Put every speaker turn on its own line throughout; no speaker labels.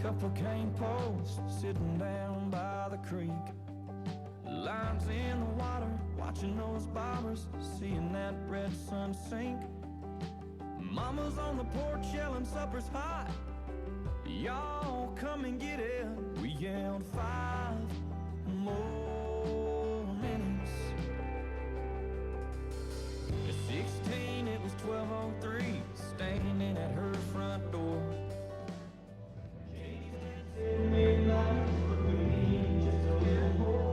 Couple cane posts sitting down by the creek. Lines in the water, watching those bobbers, seeing that red sun sink. Mama's on the porch yelling supper's hot. Y'all come and get it. We yelled 5 more minutes. At 16 it was 12:03, standing at her front door. Midnight, but we need just a little more.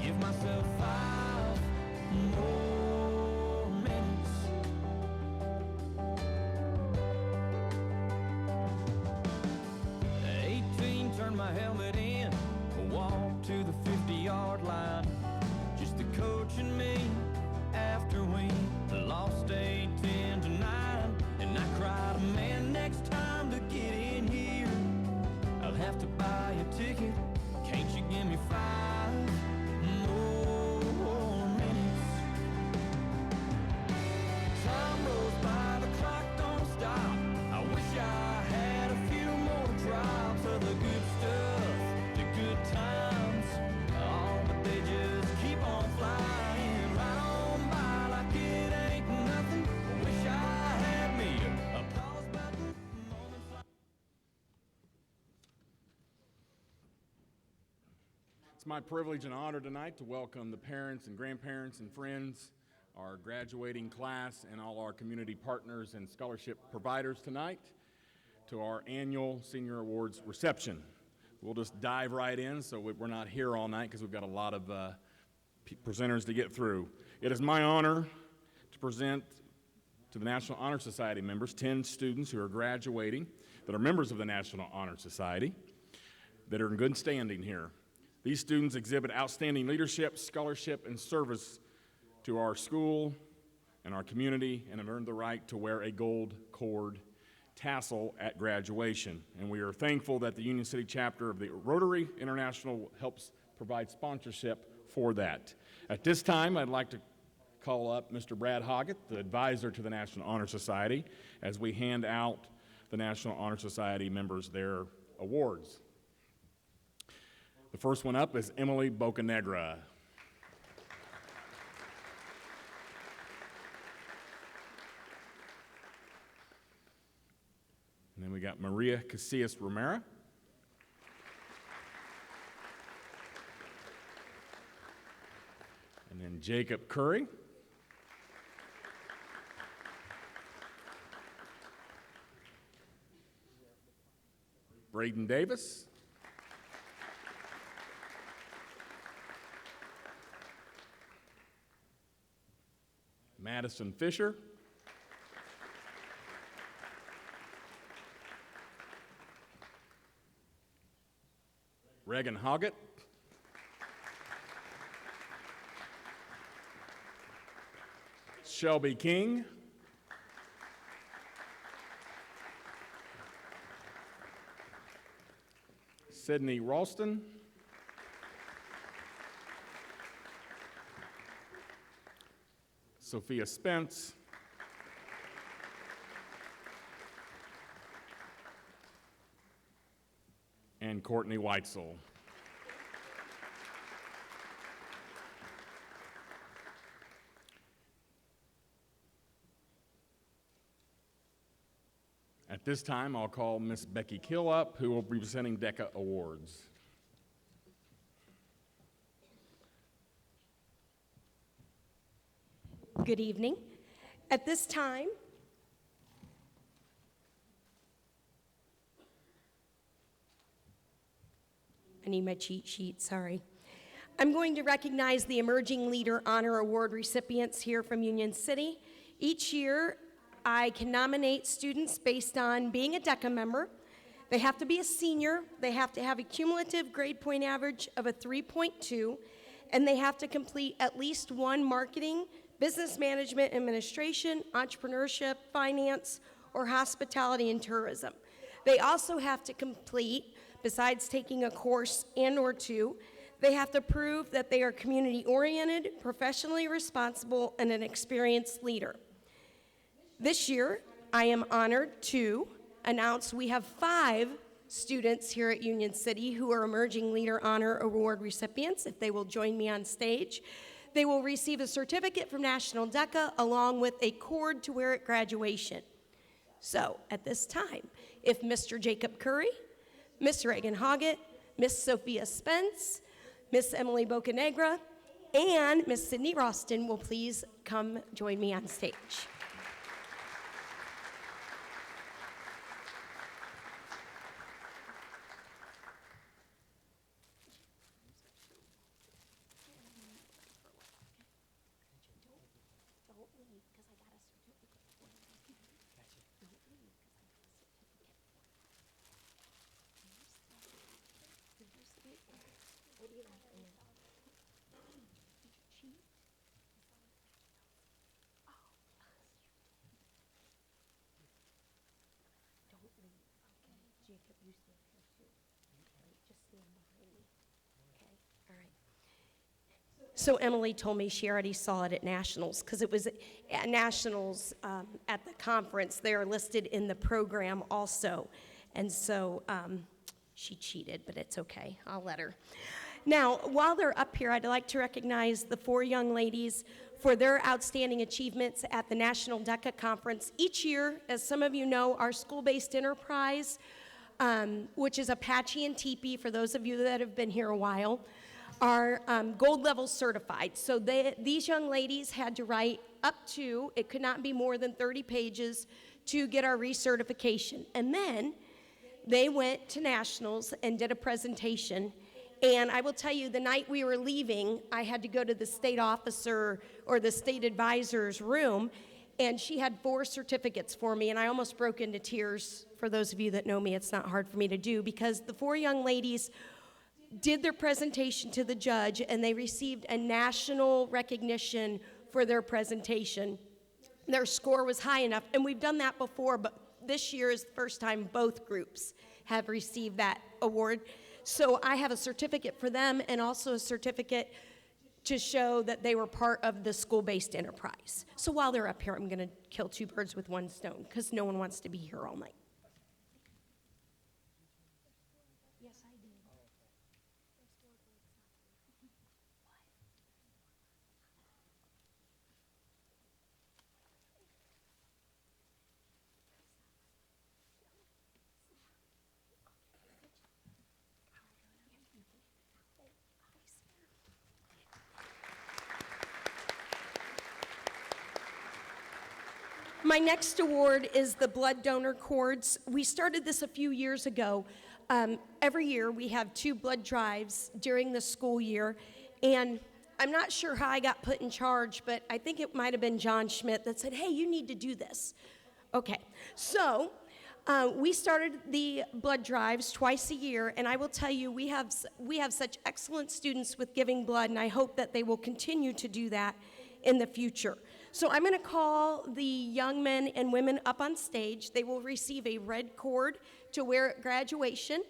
Give myself 5 more minutes. 18, turned my helmet in, walked to the 50-yard line. Just the coach and me after we lost 8-10 to 9. And I cried, man, next time to get in here, I'll have to buy a ticket. Can't you give me 5 more minutes? Time rolls by, the clock don't stop. I wish I had a few more drops of the good stuff, the good times. Oh, but they just keep on flying right on by like it ain't nothing. I wish I had me a pause button. Moments like
It's my privilege and honor tonight to welcome the parents and grandparents and friends, our graduating class, and all our community partners and scholarship providers tonight to our annual Senior Awards reception. We'll just dive right in so we're not here all night because we've got a lot of presenters to get through. It is my honor to present to the National Honor Society members 10 students who are graduating that are members of the National Honor Society that are in good standing here. These students exhibit outstanding leadership, scholarship, and service to our school and our community and have earned the right to wear a gold cord tassel at graduation. And we are thankful that the Union City chapter of the Rotary International helps provide sponsorship for that. At this time, I'd like to call up Mr. Brad Hoggett, the advisor to the National Honor Society, as we hand out the National Honor Society members their awards. The first one up is Emily Bocanegra. And then we got Maria Casillas Romero. And then Jacob Curry. Braden Davis. Madison Fisher. Reagan Hoggett. Shelby King. Sydney Ralston. Sophia Spence. And Courtney Weitzel. At this time, I'll call Miss Becky Kill up, who will be presenting DECA awards.
Good evening. At this time, I need my cheat sheet, sorry. I'm going to recognize the Emerging Leader Honor Award recipients here from Union City. Each year, I can nominate students based on being a DECA member. They have to be a senior, they have to have a cumulative grade point average of a 3.2, and they have to complete at least one marketing, business management, administration, entrepreneurship, finance, or hospitality and tourism. They also have to complete, besides taking a course and/or two, they have to prove that they are community-oriented, professionally responsible, and an experienced leader. This year, I am honored to announce we have 5 students here at Union City who are Emerging Leader Honor Award recipients. If they will join me on stage, they will receive a certificate from National DECA along with a cord to wear at graduation. So, at this time, if Mr. Jacob Curry, Miss Reagan Hoggett, Miss Sophia Spence, Miss Emily Bocanegra, and Miss Sydney Ralston will please come join me on stage. Jacob, you stand here too. Right, just stand behind me. Okay, all right. So Emily told me she already saw it at Nationals, because it was at Nationals at the conference. They are listed in the program also. And so she cheated, but it's okay. I'll let her. Now, while they're up here, I'd like to recognize the 4 young ladies for their outstanding achievements at the National DECA Conference. Each year, as some of you know, our school-based enterprise, which is Apache and Teepee, for those of you that have been here a while, are gold level certified. So these young ladies had to write up to, it could not be more than 30 pages to get our recertification. And then they went to Nationals and did a presentation. And I will tell you, the night we were leaving, I had to go to the state officer or the state advisor's room, and she had 4 certificates for me, and I almost broke into tears. For those of you that know me, it's not hard for me to do, because the 4 young ladies did their presentation to the judge, and they received a national recognition for their presentation. Their score was high enough, and we've done that before, but this year is the first time both groups have received that award. So I have a certificate for them and also a certificate to show that they were part of the school-based enterprise. So while they're up here, I'm going to kill 2 birds with 1 stone, because no one wants to be here all night. Yes, I do. My next award is the blood donor cords. We started this a few years ago. Every year we have 2 blood drives during the school year, and I'm not sure how I got put in charge, but I think it might have been John Schmidt that said, hey, you need to do this. Okay, so we started the blood drives twice a year, and I will tell you, we have such excellent students with giving blood, and I hope that they will continue to do that in the future. So I'm going to call the young men and women up on stage. They will receive a red cord to wear at graduation,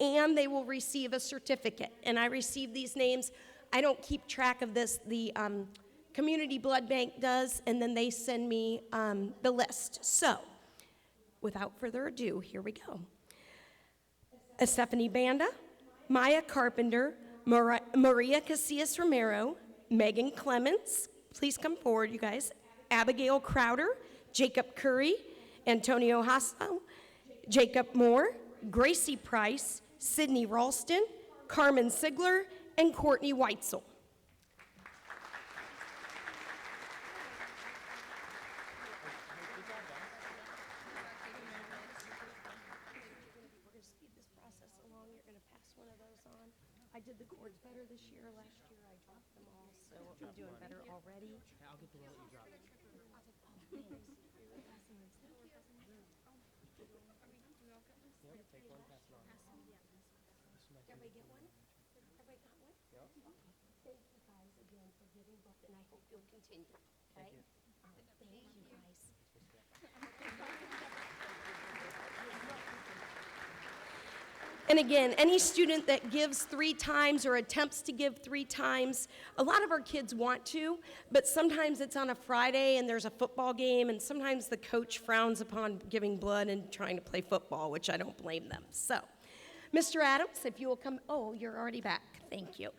and they will receive a certificate. And I receive these names. I don't keep track of this. The Community Blood Bank does, and then they send me the list. So without further ado, here we go. Stephanie Banda, Maya Carpenter, Maria Casillas Romero, Megan Clements, please come forward, you guys. Abigail Crowder, Jacob Curry, Antonio Hasso, Jacob Moore, Gracie Price, Sydney Ralston, Carmen Sigler, and Courtney Weitzel. We're going to speed this process along. You're going to pass one of those on. I did the cords better this year. Last year I'm doing better already.
I'll get the one that you dropped. Yep, take one, pass it on.
Everybody get one? Everybody got one?
Yep.
Thank you guys again for giving both, and I hope you'll continue, okay?
Thank you.
All right, thank you guys. And again, any student that gives 3 times or attempts to give 3 times, a lot of our kids want to, but sometimes it's on a Friday and there's a football game, and sometimes the coach frowns upon giving blood and trying to play football, which I don't blame them. So, Mr. Adams, if you will come, oh, you're already back. Thank you.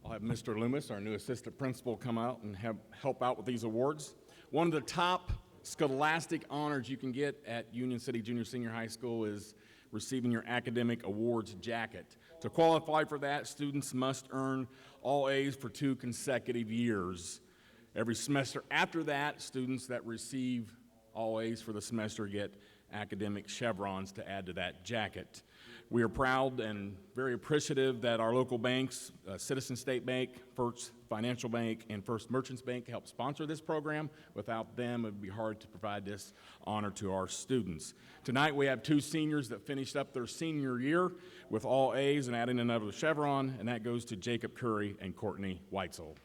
I'll have Mr. Loomis, our new assistant principal, come out and help out with these awards. One of the top scholastic honors you can get at Union City Junior Senior High School is receiving your academic awards jacket. To qualify for that, students must earn all A's for 2 consecutive years. Every semester after that, students that receive all A's for the semester get academic chevrons to add to that jacket. We are proud and very appreciative that our local banks, Citizen State Bank, First Financial Bank, and First Merchants Bank help sponsor this program. Without them, it would be hard to provide this honor to our students. Tonight, we have 2 seniors that finished up their senior year with all A's and adding another chevron, and that goes to Jacob Curry and Courtney Weitzel.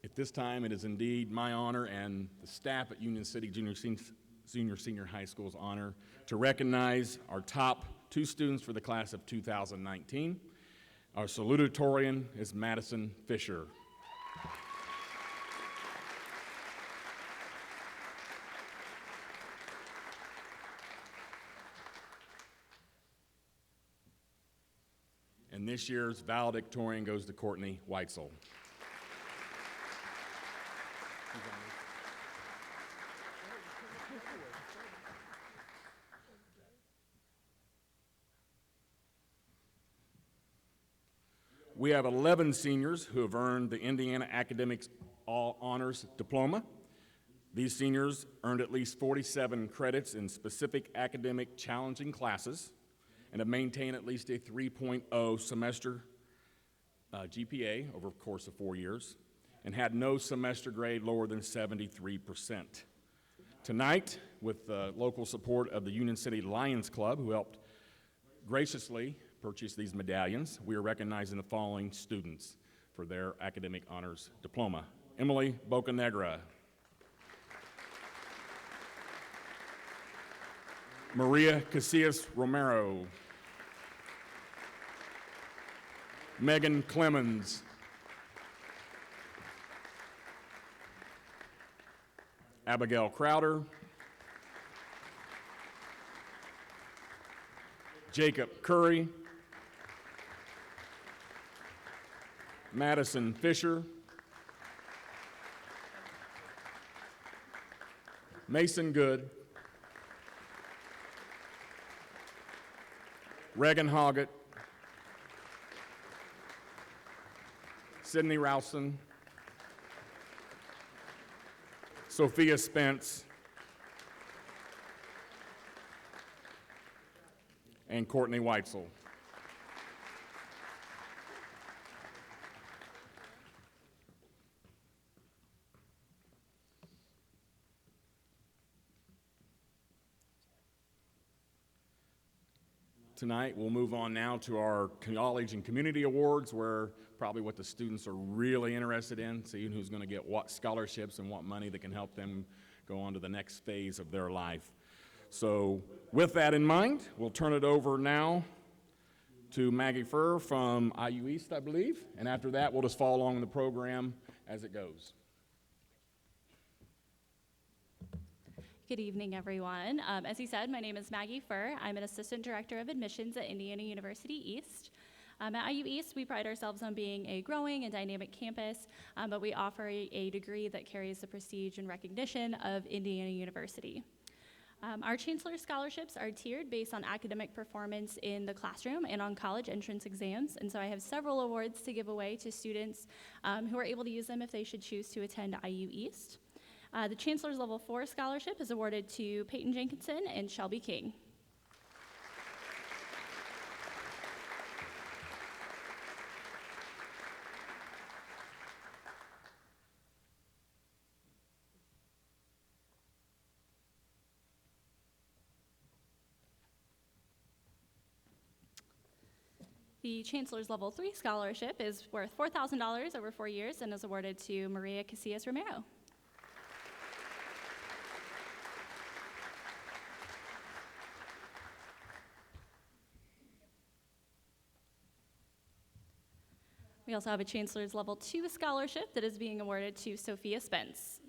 At this time, it is indeed my honor and the staff at Union City Junior Senior High School's honor to recognize our top 2 students for the class of 2019. Our salutatorian is Madison Fisher. And this year's valedictorian goes to Courtney Weitzel. We have 11 seniors who have earned the Indiana Academics All Honors Diploma. These seniors earned at least 47 credits in specific academic challenging classes and have maintained at least a 3.0 semester GPA over the course of 4 years and had no semester grade lower than 73%. Tonight, with the local support of the Union City Lions Club, who helped graciously purchase these medallions, we are recognizing the following students for their academic honors diploma. Emily Bocanegra, Maria Casillas Romero, Megan Clemens, Abigail Crowder, Jacob Curry, Madison Fisher, Mason Good, Regan Hoggett, Sydney Ralston, Sophia Spence, and Courtney Weitzel. Tonight, we'll move on now to our college and community awards, where probably what the students are really interested in, seeing who's going to get what scholarships and what money that can help them go on to the next phase of their life. So with that in mind, we'll turn it over now to Maggie Furr from IU East, I believe, and after that, we'll just follow along the program as it goes.
Good evening, everyone. As he said, my name is Maggie Furr. I'm an Assistant Director of Admissions at Indiana University East. At IU East, we pride ourselves on being a growing and dynamic campus, but we offer a degree that carries the prestige and recognition of Indiana University. Our Chancellor Scholarships are tiered based on academic performance in the classroom and on college entrance exams, and so I have several awards to give away to students who are able to use them if they should choose to attend IU East. The Chancellor's Level 4 Scholarship is awarded to Peyton Jenkinson and Shelby King. The Chancellor's Level 3 Scholarship is worth $4,000 over 4 years and is awarded to Maria Casillas Romero. We also have a Chancellor's Level 2 Scholarship that is being awarded to Sophia Spence.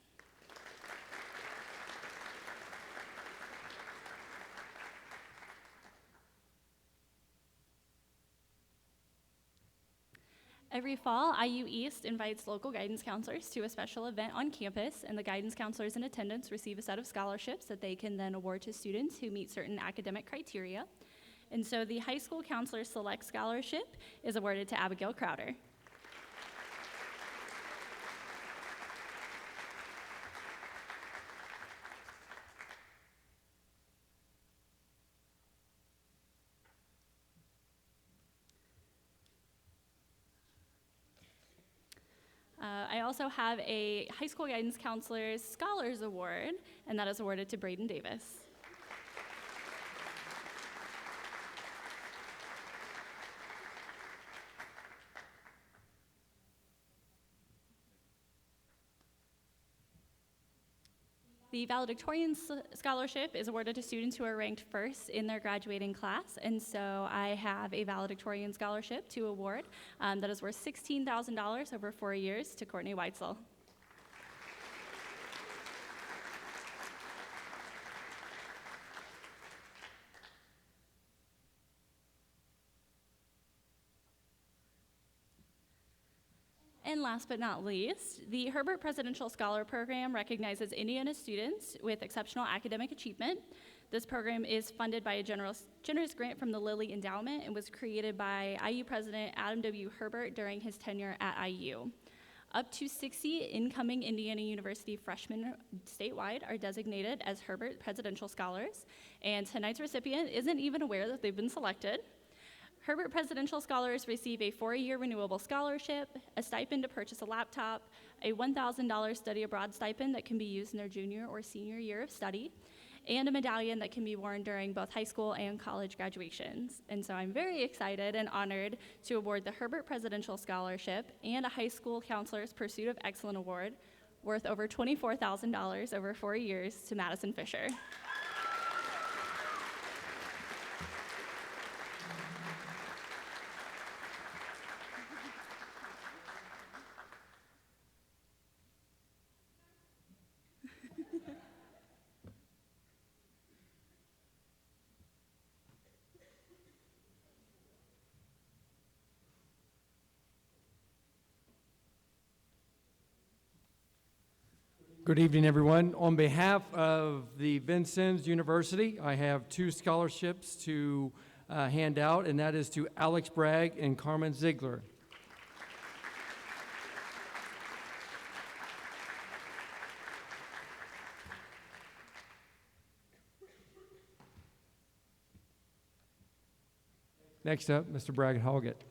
Every fall, IU East invites local guidance counselors to a special event on campus, and the guidance counselors in attendance receive a set of scholarships that they can then award to students who meet certain academic criteria. And so the High School Counselor Select Scholarship is awarded to Abigail Crowder. I also have a High School Guidance Counselor's Scholars Award, and that is awarded to Braden Davis. The Valedictorian Scholarship is awarded to students who are ranked first in their graduating class, and so I have a Valedictorian Scholarship to award that is worth $16,000 over 4 years to Courtney Weitzel. And last but not least, the Herbert Presidential Scholar Program recognizes Indiana students with exceptional academic achievement. This program is funded by a generous grant from the Lilly Endowment and was created by IU President Adam W. Herbert during his tenure at IU. Up to 60 incoming Indiana University freshmen statewide are designated as Herbert Presidential Scholars, and tonight's recipient isn't even aware that they've been selected. Herbert Presidential Scholars receive a 4-year renewable scholarship, a stipend to purchase a laptop, a $1,000 study abroad stipend that can be used in their junior or senior year of study, and a medallion that can be worn during both high school and college graduations. And so I'm very excited and honored to award the Herbert Presidential Scholarship and a High School Counselor's Pursuit of Excellence Award worth over $24,000 over 4 years to Madison Fisher.
Good evening, everyone. On behalf of the Vincennes University, I have 2 scholarships to hand out, and that is to Alex Bragg and Carmen Ziegler. Next up, Mr. Bragg Hoggett.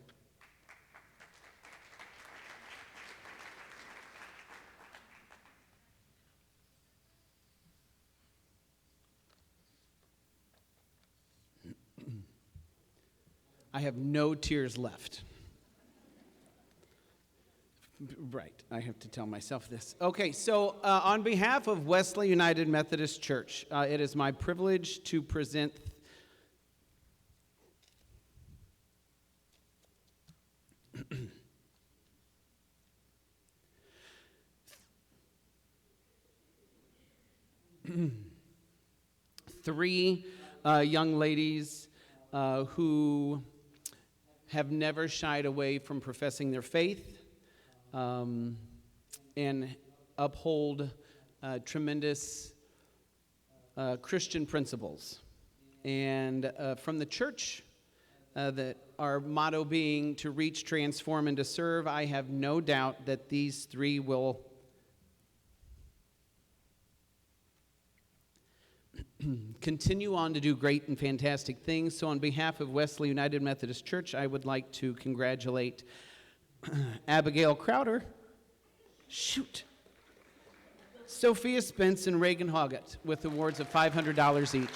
I have no tears left. Right, I have to tell myself this. Okay, so on behalf of Wesley United Methodist Church, it is my privilege to present three young ladies who have never shied away from professing their faith and uphold tremendous Christian principles. And from the church, that our motto being to reach, transform, and to serve, I have no doubt that these three will continue on to do great and fantastic things. So on behalf of Wesley United Methodist Church, I would like to congratulate Abigail Crowder, Sophia Spence, and Reagan Hoggett with awards of $500 each.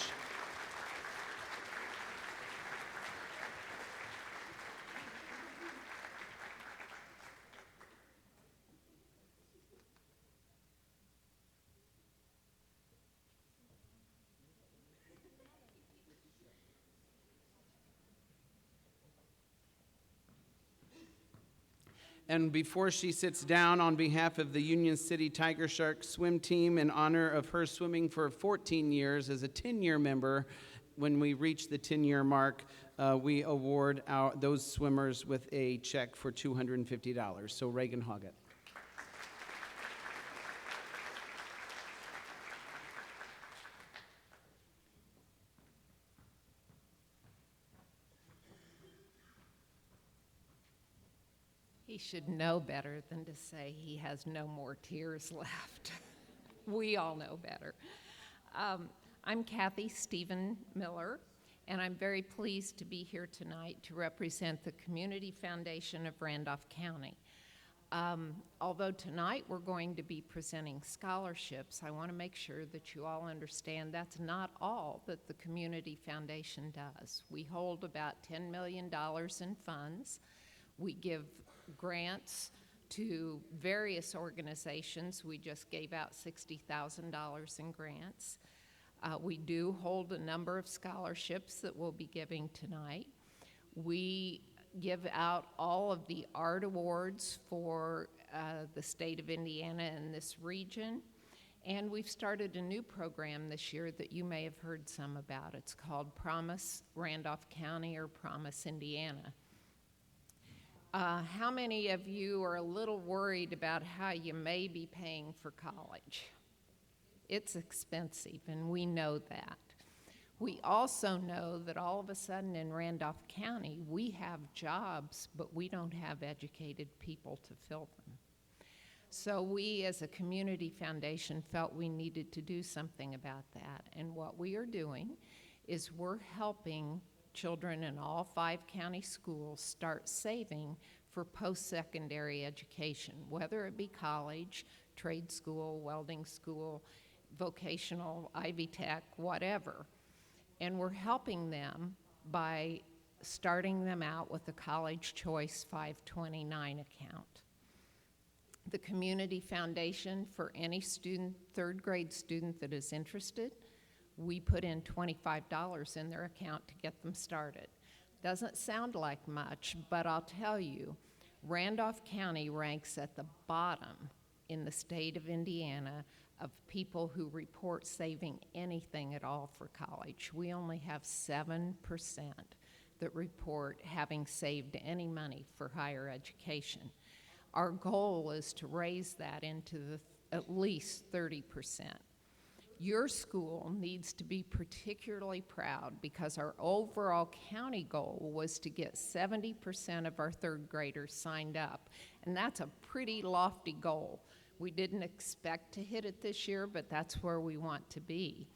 And before she sits down, on behalf of the Union City Tiger Shark swim team, in honor of her swimming for 14 years as a 10-year member, when we reach the 10-year mark, we award those swimmers with a check for $250. So Reagan Hoggett.
He should know better than to say he has no more tears left. We all know better. I'm Kathy Stephen Miller, and I'm very pleased to be here tonight to represent the Community Foundation of Randolph County. Although tonight we're going to be presenting scholarships, I want to make sure that you all understand that's not all that the Community Foundation does. We hold about $10 million in funds. We give grants to various organizations. We just gave out $60,000 in grants. We do hold a number of scholarships that we'll be giving tonight. We give out all of the art awards for the state of Indiana and this region. And we've started a new program this year that you may have heard some about. It's called Promise Randolph County or Promise Indiana. How many of you are a little worried about how you may be paying for college? It's expensive, and we know that. We also know that all of a sudden in Randolph County, we have jobs, but we don't have educated people to fill them. So we, as a community foundation, felt we needed to do something about that. And what we are doing is we're helping children in all 5 county schools start saving for post-secondary education, whether it be college, trade school, welding school, vocational, Ivy Tech, whatever. And we're helping them by starting them out with a College Choice 529 account. The Community Foundation, for any student, 3rd grade student that is interested, we put in $25 in their account to get them started. Doesn't sound like much, but I'll tell you, Randolph County ranks at the bottom in the state of Indiana of people who report saving anything at all for college. We only have 7% that report having saved any money for higher education. Our goal is to raise that into at least 30%. Your school needs to be particularly proud because our overall county goal was to get 70% of our 3rd graders signed up, and that's a pretty lofty goal. We didn't expect to hit it this year, but that's where we want to be.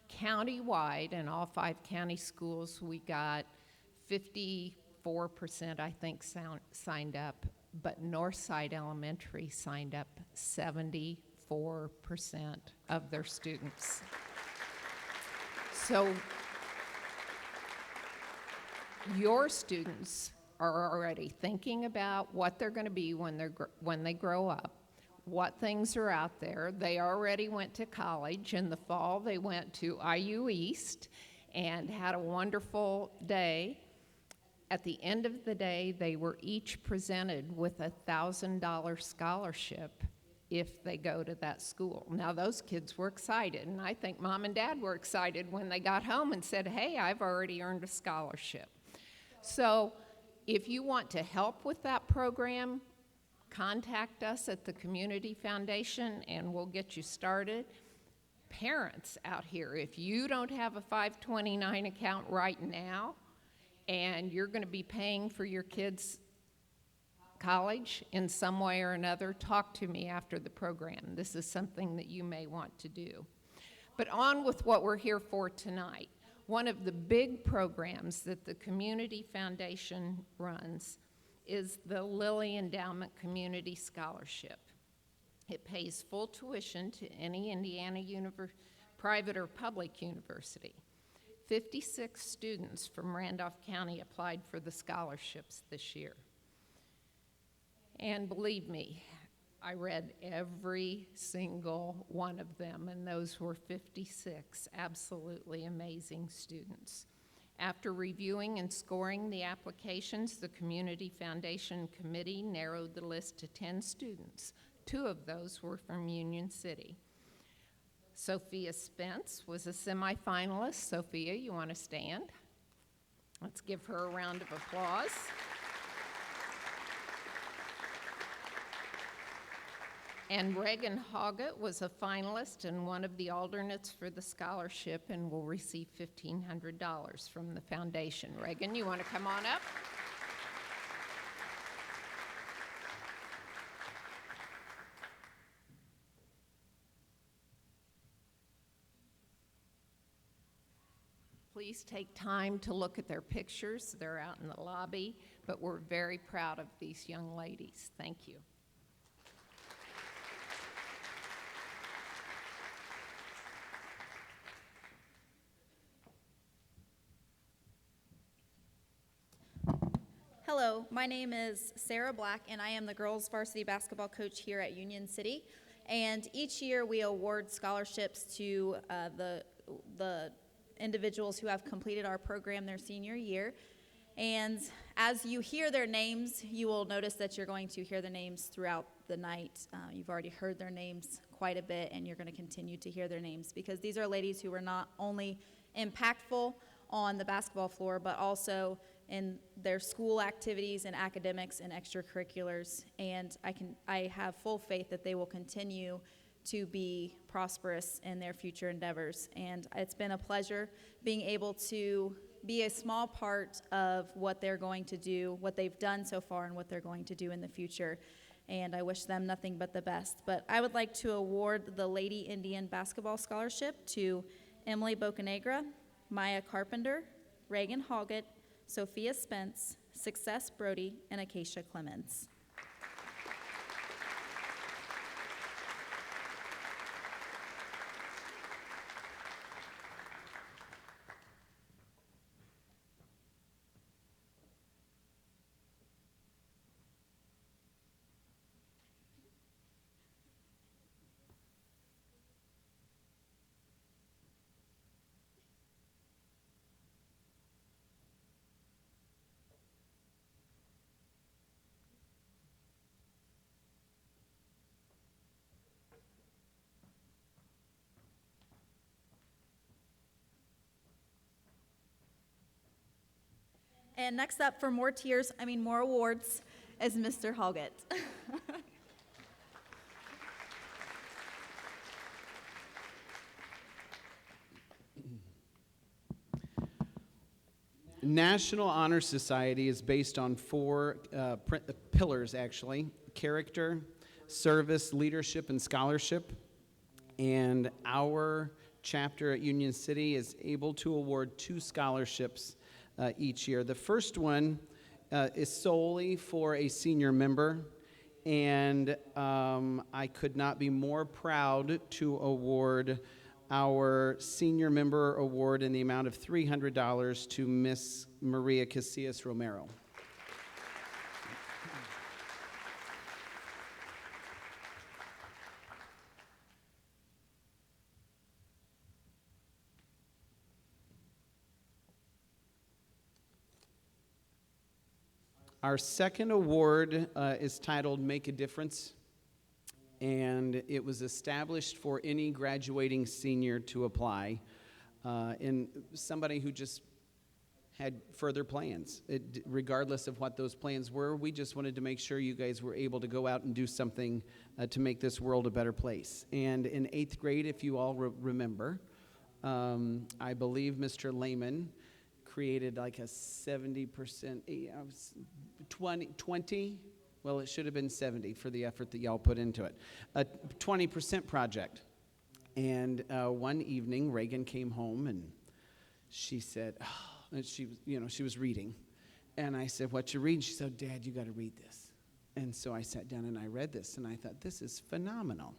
Countywide, in all 5 county schools, we got 54%, I think, signed up, but Northside Elementary signed up 74% of their students. So your students are already thinking about what they're going to be when they grow up, what things are out there. They already went to college. In the fall, they went to IU East and had a wonderful day. At the end of the day, they were each presented with a $1,000 scholarship if they go to that school. Now, those kids were excited, and I think Mom and Dad were excited when they got home and said, hey, I've already earned a scholarship. So if you want to help with that program, contact us at the Community Foundation, and we'll get you started. parents out here, if you don't have a 529 account right now and you're going to be paying for your kids' college in some way or another, talk to me after the program. This is something that you may want to do. But on with what we're here for tonight. One of the big programs that the Community Foundation runs is the Lilly Endowment Community Scholarship. It pays full tuition to any Indiana private or public university. 56 students from Randolph County applied for the scholarships this year. And believe me, I read every single one of them, and those were 56 absolutely amazing students. After reviewing and scoring the applications, the Community Foundation Committee narrowed the list to 10 students. 2 of those were from Union City. Sophia Spence was a semifinalist. Sophia, you want to stand? Let's give her a round of applause. And Reagan Hoggett was a finalist and one of the alternates for the scholarship and will receive $1,500 from the foundation. Reagan, you want to come on up? Please take time to look at their pictures. They're out in the lobby, but we're very proud of these young ladies. Thank you.
Hello, my name is Sarah Black, and I am the girls varsity basketball coach here at Union City. And each year we award scholarships to the individuals who have completed our program their senior year. And as you hear their names, you will notice that you're going to hear the names throughout the night. You've already heard their names quite a bit, and you're going to continue to hear their names because these are ladies who were not only impactful on the basketball floor, but also in their school activities and academics and extracurriculars. And I have full faith that they will continue to be prosperous in their future endeavors. And it's been a pleasure being able to be a small part of what they're going to do, what they've done so far, and what they're going to do in the future. And I wish them nothing but the best. But I would like to award the Lady Indian Basketball Scholarship to Emily Bocanegra, Maya Carpenter, Reagan Hoggett, Sophia Spence, Success Brody, and Acacia Clemens. And next up for more awards, is Mr. Hoggett.
National Honor Society is based on 4 pillars, actually: character, service, leadership, and scholarship. And our chapter at Union City is able to award 2 scholarships each year. The first one is solely for a senior member, and I could not be more proud to award our senior member award in the amount of $300 to Miss Maria Casillas Romero. Our second award is titled Make a Difference, and it was established for any graduating senior to apply. And somebody who just had further plans. Regardless of what those plans were, we just wanted to make sure you guys were able to go out and do something to make this world a better place. And in 8th grade, if you all remember, I believe Mr. Lehman created like a 70%, 20, well, it should have been 70 for the effort that y'all put into it, a 20% project. And one evening, Reagan came home and she said, and she was reading. And I said, "What you reading?" She said, "Dad, you got to read this." And so I sat down and I read this, and I thought, this is phenomenal,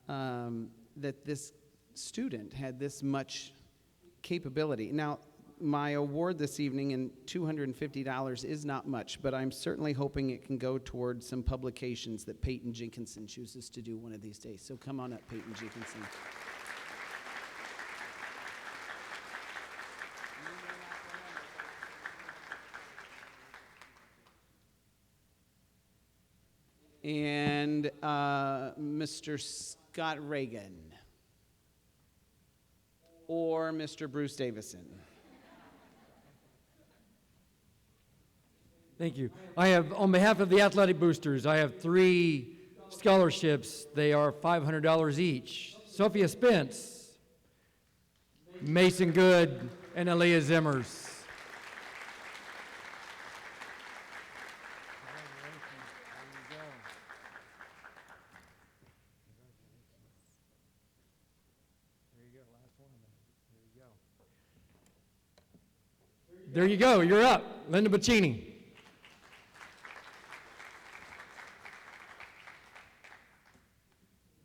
that this student had this much capability. Now, my award this evening, and $250 is not much, but I'm certainly hoping it can go towards some publications that Peyton Jenkinson chooses to do one of these days. So come on up, Peyton Jenkinson. And Mr. Scott Reagan, or Mr. Bruce Davison.
Thank you. I have, on behalf of the athletic boosters, I have 3 scholarships. They are $500 each. Sophia Spence, Mason Good, and Aaliyah Zimmers. There you go. You're up. Linda Bacchini.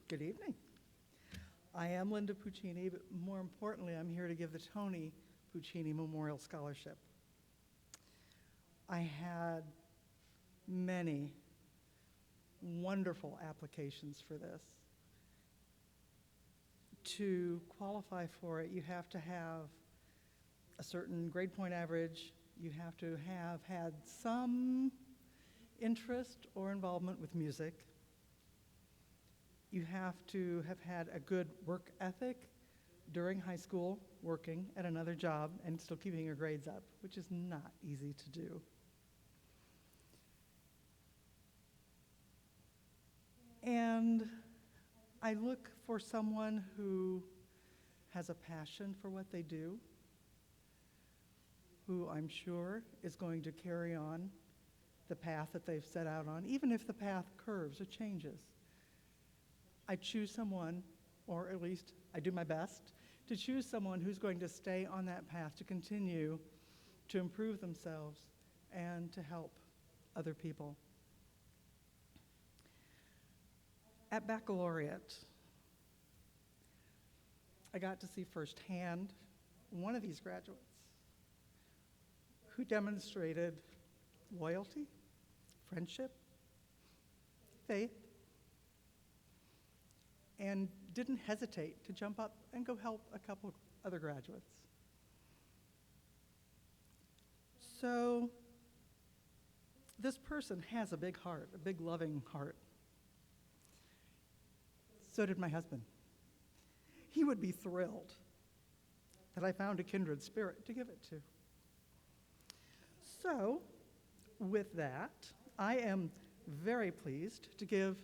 Good evening. I am Linda Puccini, but more importantly, I'm here to give the Tony Puccini Memorial Scholarship. I had many wonderful applications for this. To qualify for it, you have to have a certain grade point average. You have to have had some interest or involvement with music. You have to have had a good work ethic during high school, working at another job, and still keeping your grades up, which is not easy to do. And I look for someone who has a passion for what they do, who I'm sure is going to carry on the path that they've set out on, even if the path curves or changes. I choose someone, or at least I do my best, to choose someone who's going to stay on that path, to continue to improve themselves and to help other people. At baccalaureate, I got to see firsthand one of these graduates who demonstrated loyalty, friendship, faith, and didn't hesitate to jump up and go help a couple other graduates. So this person has a big heart, a big loving heart. So did my husband. He would be thrilled that I found a kindred spirit to give it to. So, with that, I am very pleased to give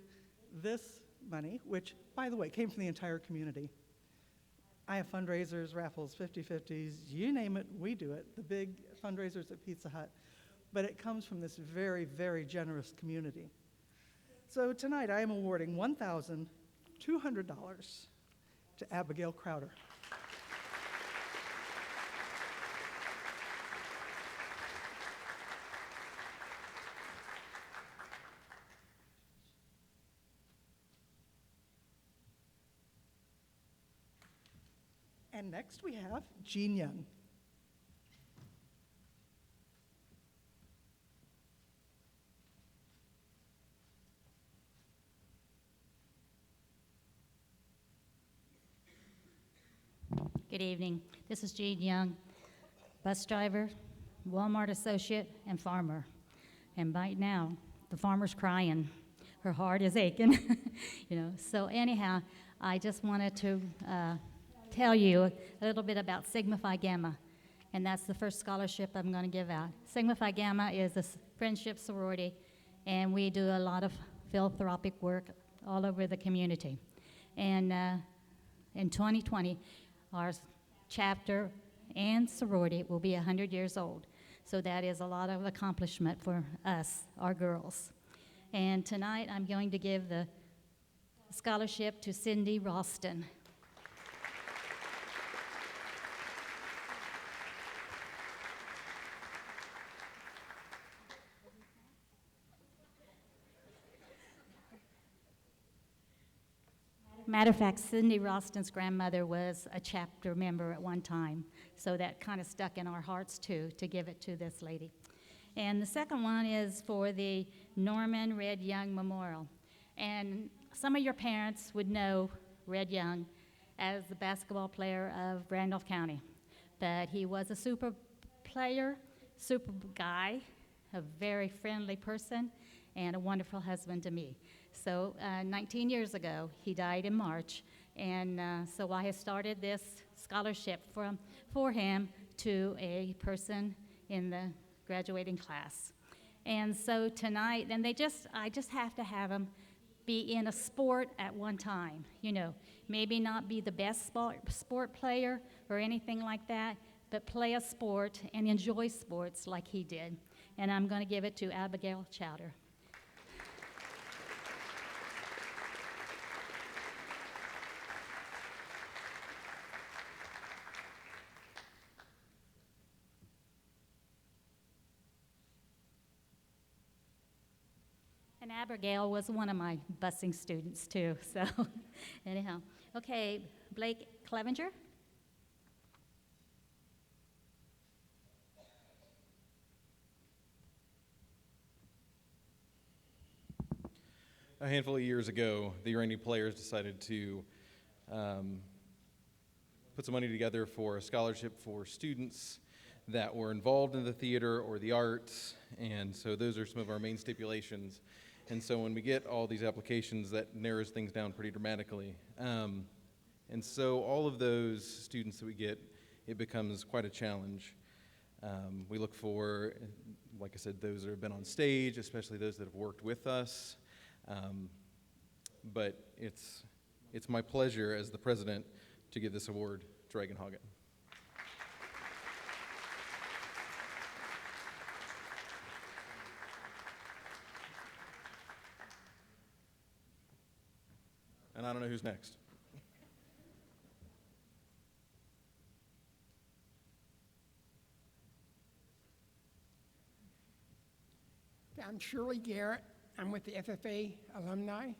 this money, which, by the way, came from the entire community. I have fundraisers, raffles, 50-50s, you name it, we do it. The big fundraisers at Pizza Hut. But it comes from this very, very generous community. So tonight I am awarding $1,200 to Abigail Crowder. And next we have Jean Young.
Good evening. This is Jean Young, bus driver, Walmart associate, and farmer. And right now, the farmer's crying. Her heart is aching. So anyhow, I just wanted to tell you a little bit about Sigma Phi Gamma. and that's the first scholarship I'm going to give out. Sigma Phi Gamma is a friendship sorority, and we do a lot of philanthropic work all over the community. And in 2020, our chapter and sorority will be 100 years old. So that is a lot of accomplishment for us, our girls. And tonight, I'm going to give the scholarship to Cindy Ralston. Matter of fact, Cindy Ralston's grandmother was a chapter member at one time, so that kind of stuck in our hearts too, to give it to this lady. And the second one is for the Norman Red Young Memorial. And some of your parents would know Red Young as the basketball player of Randolph County. But he was a super player, super guy, a very friendly person, and a wonderful husband to me. So 19 years ago, he died in March, and so I have started this scholarship for him to a person in the graduating class. And so tonight, and I just have to have him be in a sport at one time, you know, maybe not be the best sport player or anything like that, but play a sport and enjoy sports like he did. And I'm going to give it to Abigail Chowder. And Abigail was one of my busing students too, so anyhow. Okay, Blake Clevenger.
A handful of years ago, the Urania players decided to put some money together for a scholarship for students that were involved in the theater or the arts, and so those are some of our main stipulations. And so when we get all these applications, that narrows things down pretty dramatically. And so all of those students that we get, it becomes quite a challenge. We look for, like I said, those that have been on stage, especially those that have worked with us. But it's my pleasure as the president to give this award to Reagan Hoggett. And I don't know who's next.
I'm Shirley Garrett. I'm with the FFA alumni.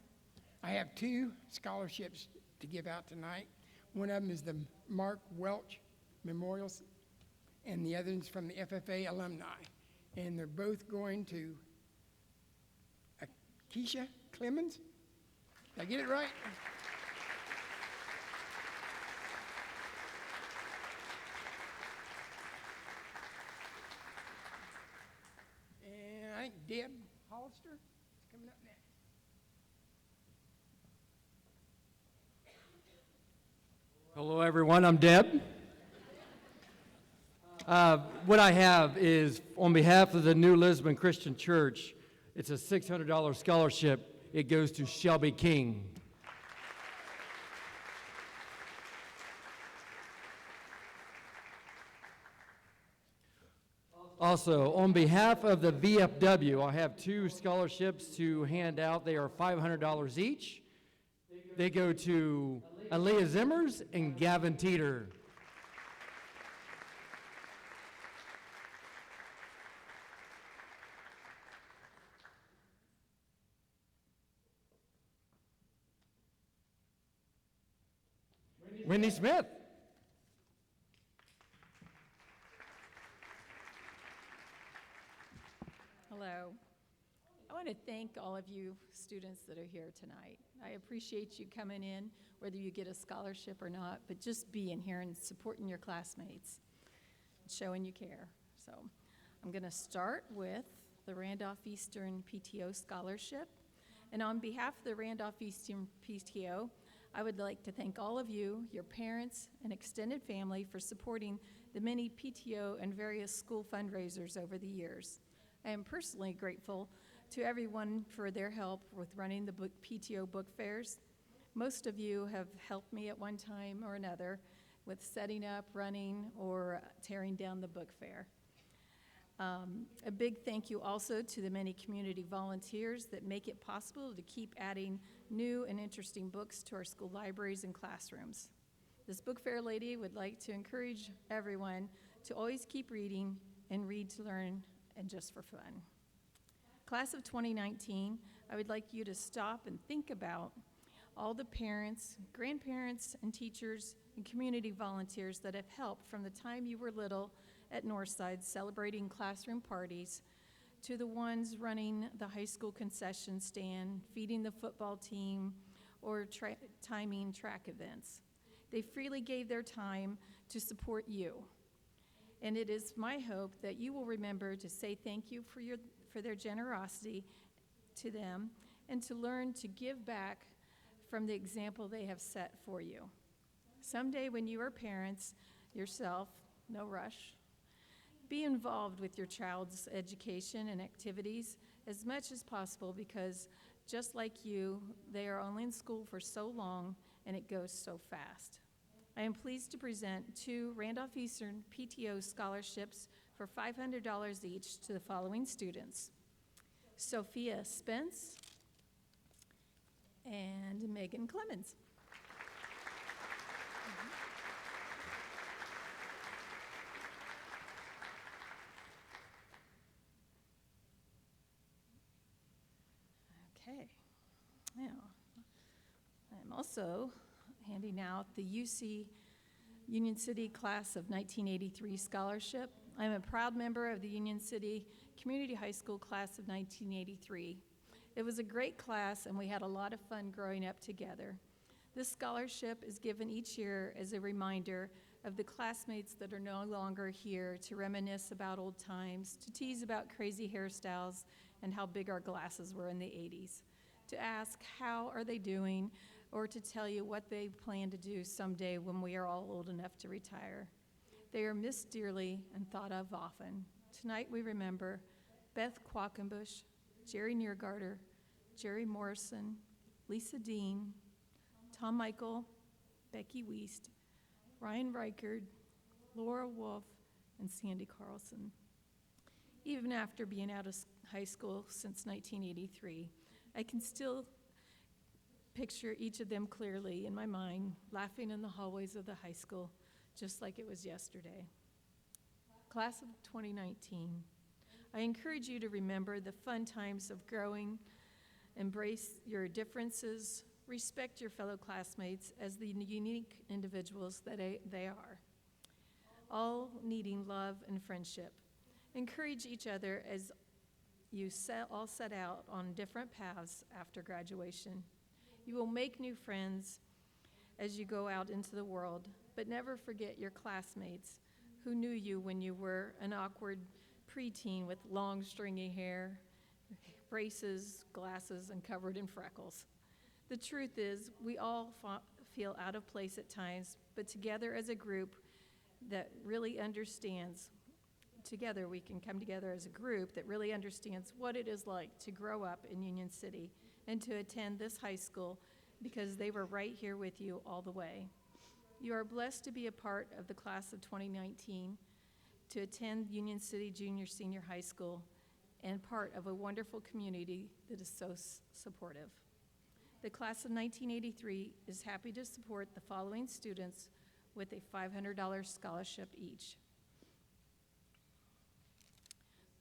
I have 2 scholarships to give out tonight. One of them is the Mark Welch Memorial, and the other is from the FFA alumni. And they're both going to Keisha Clemens. Did I get it right? And I think Deb Hollister is coming up next.
Hello, everyone. I'm Deb. What I have is, on behalf of the New Lisbon Christian Church, it's a $600 scholarship. It goes to Shelby King. Also, on behalf of the VFW, I have 2 scholarships to hand out. They are $500 each. They go to Aaliyah Zimmers and Gavin Teeter. Wendy Smith.
Hello. I want to thank all of you students that are here tonight. I appreciate you coming in, whether you get a scholarship or not, but just being here and supporting your classmates, and showing you care. So I'm going to start with the Randolph Eastern PTO Scholarship. And on behalf of the Randolph Eastern PTO, I would like to thank all of you, your parents, and extended family for supporting the many PTO and various school fundraisers over the years. I am personally grateful to everyone for their help with running the PTO book fairs. Most of you have helped me at one time or another with setting up, running, or tearing down the book fair. A big thank you also to the many community volunteers that make it possible to keep adding new and interesting books to our school libraries and classrooms. This book fair lady would like to encourage everyone to always keep reading and read to learn and just for fun. Class of 2019, I would like you to stop and think about all the parents, grandparents, and teachers and community volunteers that have helped from the time you were little at Northside celebrating classroom parties to the ones running the high school concession stand, feeding the football team, or timing track events. They freely gave their time to support you. And it is my hope that you will remember to say thank you for their generosity to them and to learn to give back from the example they have set for you. Someday when you are parents yourself, no rush, be involved with your child's education and activities as much as possible because just like you, they are only in school for so long and it goes so fast. I am pleased to present 2 Randolph Eastern PTO scholarships for $500 each to the following students: Sophia Spence and Megan Clemens. Okay, now I'm also handing out the UC Union City Class of 1983 Scholarship. I'm a proud member of the Union City Community High School Class of 1983. It was a great class and we had a lot of fun growing up together. This scholarship is given each year as a reminder of the classmates that are no longer here to reminisce about old times, to tease about crazy hairstyles and how big our glasses were in the 80s, to ask how are they doing, or to tell you what they plan to do someday when we are all old enough to retire. They are missed dearly and thought of often. Tonight we remember Beth Quackenbush, Jerry Niergarter, Jerry Morrison, Lisa Dean, Tom Michael, Becky Wiest, Ryan Reichard, Laura Wolf, and Sandy Carlson. Even after being out of high school since 1983, I can still picture each of them clearly in my mind, laughing in the hallways of the high school, just like it was yesterday. Class of 2019, I encourage you to remember the fun times of growing, embrace your differences, respect your fellow classmates as the unique individuals that they are, all needing love and friendship. Encourage each other as you all set out on different paths after graduation. You will make new friends as you go out into the world, but never forget your classmates who knew you when you were an awkward preteen with long stringy hair, braces, glasses, and covered in freckles. The truth is, we all feel out of place at times, but together as a group that really understands, together we can come together as a group that really understands what it is like to grow up in Union City and to attend this high school because they were right here with you all the way. You are blessed to be a part of the class of 2019, to attend Union City Junior Senior High School, and part of a wonderful community that is so supportive. The class of 1983 is happy to support the following students with a $500 scholarship each.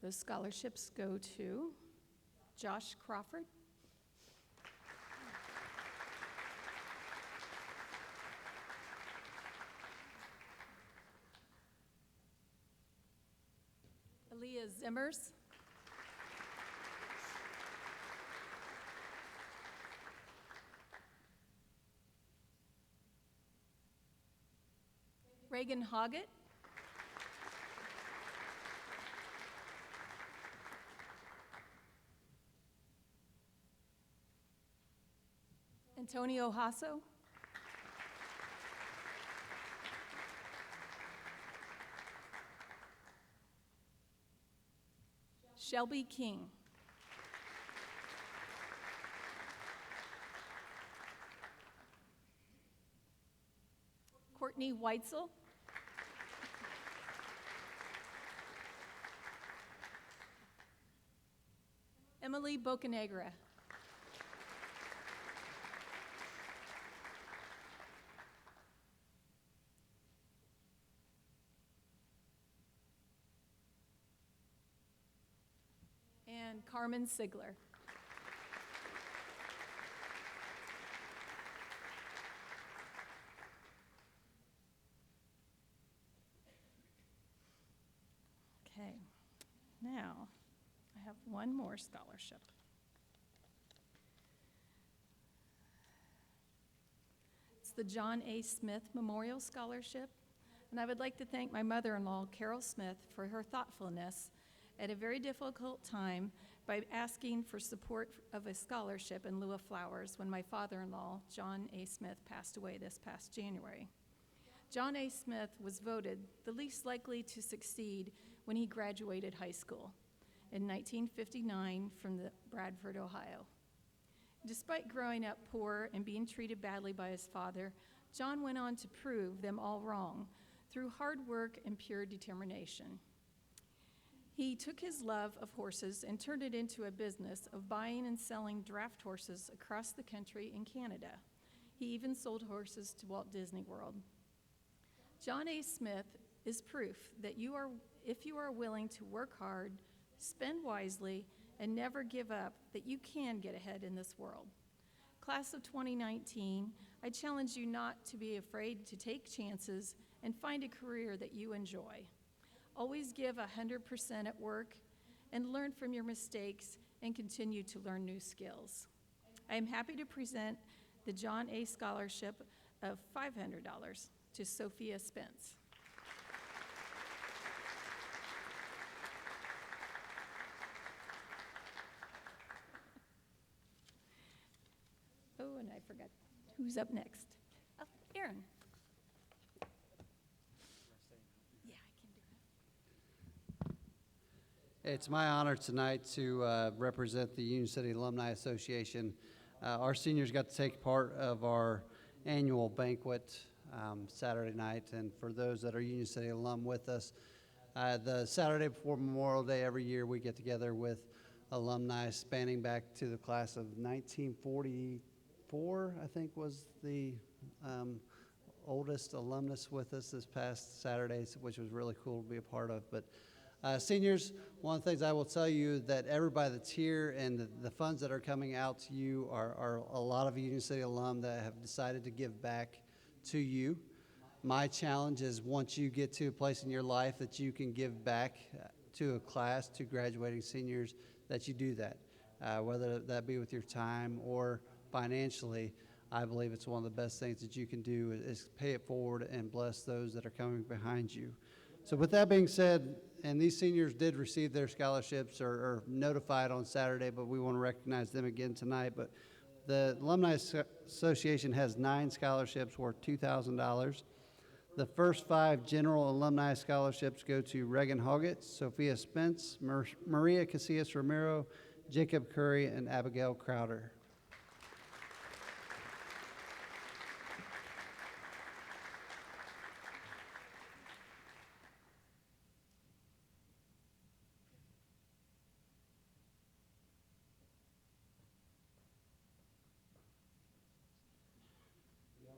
Those scholarships go to Josh Crawford, Aaliyah Zimmers, Reagan Hoggett, Antonio Hasso, Shelby King. Courtney Weitzel. Emily Bocanegra. And Carmen Sigler. Okay, now I have one more scholarship. It's the John A. Smith Memorial Scholarship, and I would like to thank my mother-in-law, Carol Smith, for her thoughtfulness at a very difficult time by asking for support of a scholarship in lieu of flowers when my father-in-law, John A. Smith, passed away this past January. John A. Smith was voted the least likely to succeed when he graduated high school in 1959 from Bradford, Ohio. Despite growing up poor and being treated badly by his father, John went on to prove them all wrong through hard work and pure determination. He took his love of horses and turned it into a business of buying and selling draft horses across the country and Canada. He even sold horses to Walt Disney World. John A. Smith is proof that if you are willing to work hard, spend wisely, and never give up, that you can get ahead in this world. Class of 2019, I challenge you not to be afraid to take chances and find a career that you enjoy. Always give 100% at work and learn from your mistakes and continue to learn new skills. I am happy to present the John A. Scholarship of $500 to Sophia Spence. Oh, and I forgot who's up next. Oh, Aaron. Yeah, I can do it.
It's my honor tonight to represent the Union City Alumni Association. Our seniors got to take part of our annual banquet Saturday night, and for those that are Union City alum with us, the Saturday before Memorial Day every year we get together with alumni spanning back to the class of 1944, I think was the oldest alumnus with us this past Saturday, which was really cool to be a part of. But seniors, one of the things I will tell you that everybody that's here and the funds that are coming out to you are a lot of Union City alum that have decided to give back to you. My challenge is once you get to a place in your life that you can give back to a class, to graduating seniors, that you do that. Whether that be with your time or financially, I believe it's one of the best things that you can do is pay it forward and bless those that are coming behind you. So with that being said, and these seniors did receive their scholarships or notified on Saturday, but we want to recognize them again tonight. But the Alumni Association has 9 scholarships worth $2,000. The first 5 general alumni scholarships go to Reagan Hoggett, Sophia Spence, Maria Casillas Romero, Jacob Curry, and Abigail Crowder.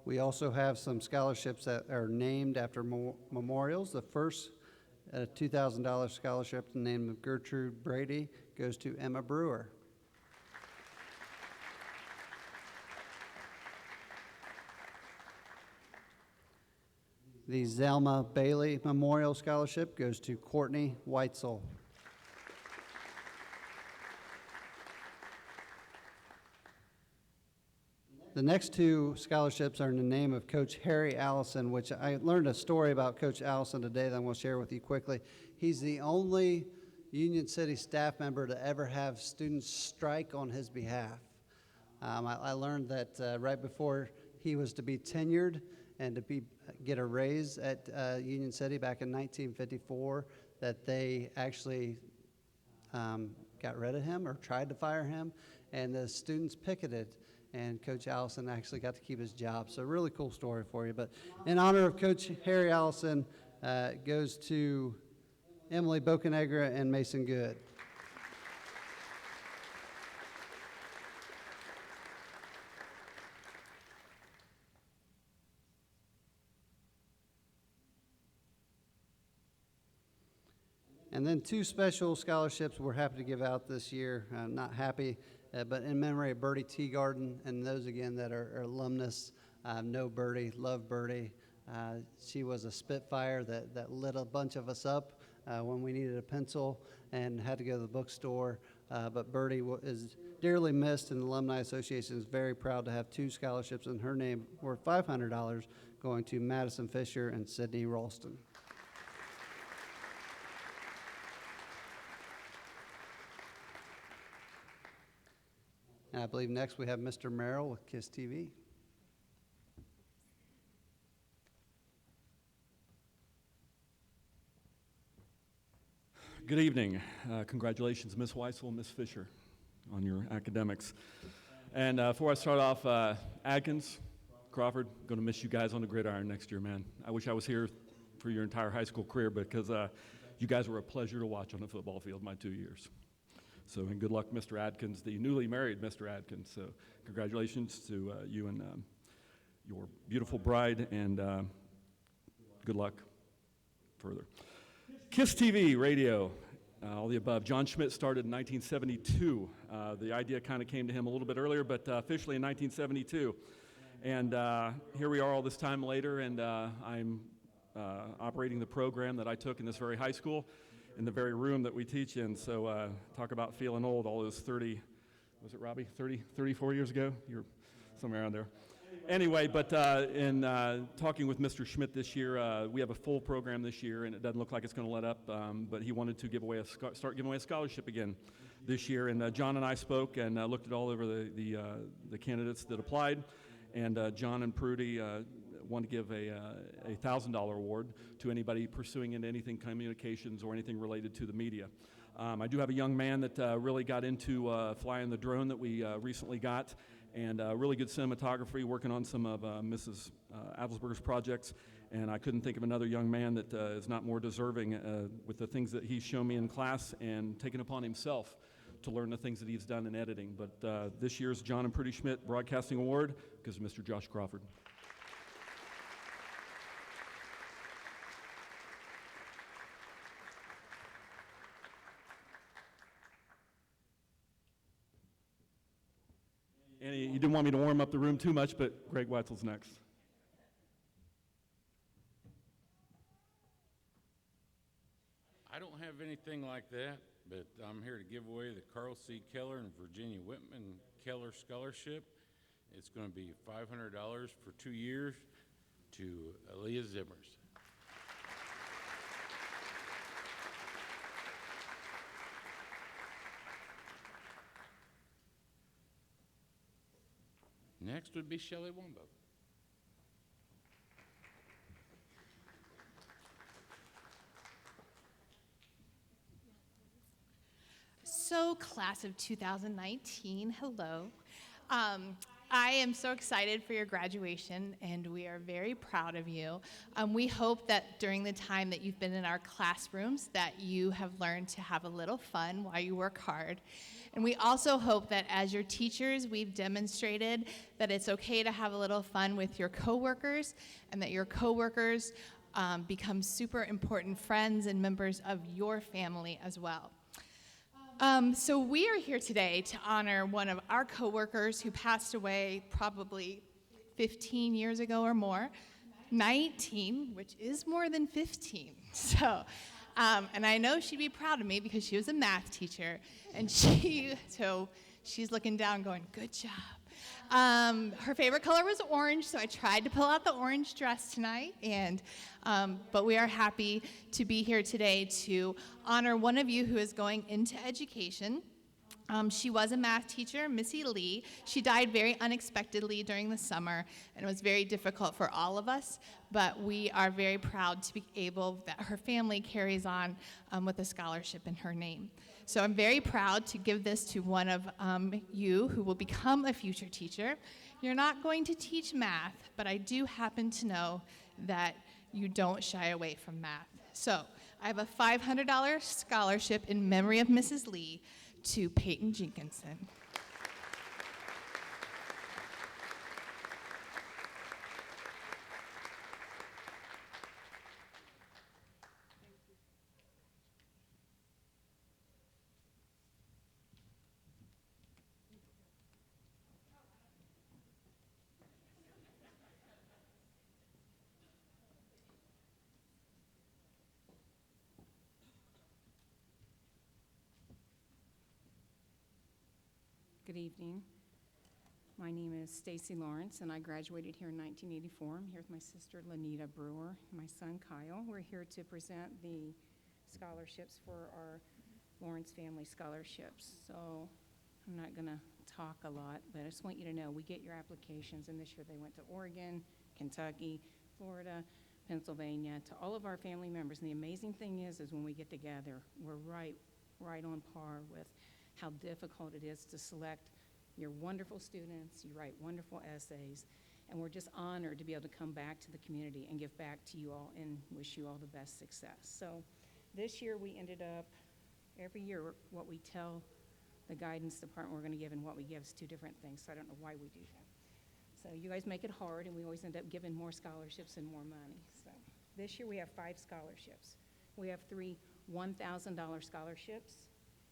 We also have some scholarships that are named after memorials. The first $2,000 scholarship in the name of Gertrude Brady goes to Emma Brewer. The Zelma Bailey Memorial Scholarship goes to Courtney Weitzel. The next 2 scholarships are in the name of Coach Harry Allison, which I learned a story about Coach Allison today that I'm going to share with you quickly. He's the only Union City staff member to ever have students strike on his behalf. I learned that right before he was to be tenured and to get a raise at Union City back in 1954, that they actually got rid of him or tried to fire him, and the students picketed, and Coach Allison actually got to keep his job. So really cool story for you. But in honor of Coach Harry Allison, goes to Emily Bocanegra and Mason Good. And then 2 special scholarships we're happy to give out this year. Not happy, but in memory of Birdie Teagarden, and those again that are alumnus. Know Birdie, love Birdie. She was a spitfire that lit a bunch of us up when we needed a pencil and had to go to the bookstore. But Birdie is dearly missed, and the Alumni Association is very proud to have 2 scholarships in her name worth $500 going to Madison Fisher and Sydney Ralston. And I believe next we have Mr. Merrill with KISS TV.
Good evening. Congratulations, Ms. Weissel and Ms. Fisher, on your academics. And before I start off, Adkins, Crawford, going to miss you guys on the gridiron next year, man. I wish I was here for your entire high school career because you guys were a pleasure to watch on the football field my 2 years. So, and good luck, Mr. Adkins, the newly married Mr. Adkins. So, congratulations to you and your beautiful bride, and good luck further. KISS TV, radio, all the above. John Schmidt started in 1972. The idea kind of came to him a little bit earlier, but officially in 1972. And here we are all this time later, and I'm operating the program that I took in this very high school, in the very room that we teach in. So talk about feeling old, all those 30, was it Robbie, 34 years ago? You're somewhere around there. Anyway, but in talking with Mr. Schmidt this year, we have a full program this year, and it doesn't look like it's going to let up, but he wanted to start giving away a scholarship again this year. And John and I spoke and looked at all over the candidates that applied, and John and Prudy want to give a $1,000 award to anybody pursuing into anything communications or anything related to the media. I do have a young man that really got into flying the drone that we recently got, and really good cinematography, working on some of Mrs. Adelsberger's projects, and I couldn't think of another young man that is not more deserving with the things that he's shown me in class and taken upon himself to learn the things that he's done in editing. But this year's John and Prudy Schmidt Broadcasting Award goes to Mr. Josh Crawford. And he didn't want me to warm up the room too much, but Greg Weitzel's next.
I don't have anything like that, but I'm here to give away the Carl C. Keller and Virginia Whitman Keller Scholarship. It's going to be $500 for 2 years to Aaliyah Zimmers. Next would be Shelley Wombo.
So, class of 2019, hello. I am so excited for your graduation, and we are very proud of you. We hope that during the time that you've been in our classrooms that you have learned to have a little fun while you work hard. And we also hope that as your teachers, we've demonstrated that it's okay to have a little fun with your coworkers, and that your coworkers become super important friends and members of your family as well. So we are here today to honor one of our coworkers who passed away probably 15 years ago or more, 19, which is more than 15. So, and I know she'd be proud of me because she was a math teacher, and she's looking down going, good job. Her favorite color was orange, so I tried to pull out the orange dress tonight, but we are happy to be here today to honor one of you who is going into education She was a math teacher, Missy Lee. She died very unexpectedly during the summer, and it was very difficult for all of us, but we are very proud to be able that her family carries on with a scholarship in her name. So I'm very proud to give this to one of you who will become a future teacher. You're not going to teach math, but I do happen to know that you don't shy away from math. So I have a $500 scholarship in memory of Mrs. Lee to Peyton Jenkinson.
Good evening. My name is Stacy Lawrence, and I graduated here in 1984. I'm here with my sister, Lanita Brewer, and my son, Kyle. We're here to present the scholarships for our Lawrence Family Scholarships. So I'm not going to talk a lot, but I just want you to know we get your applications, and this year they went to Oregon, Kentucky, Florida, Pennsylvania, to all of our family members. And the amazing thing is when we get together, we're right on par with how difficult it is to select your wonderful students. You write wonderful essays, and we're just honored to be able to come back to the community and give back to you all and wish you all the best success. So this year we ended up, every year what we tell the guidance department we're going to give and what we give is two different things, so I don't know why we do that. So you guys make it hard, and we always end up giving more scholarships and more money. So this year we have 5 scholarships. We have 3 $1,000 scholarships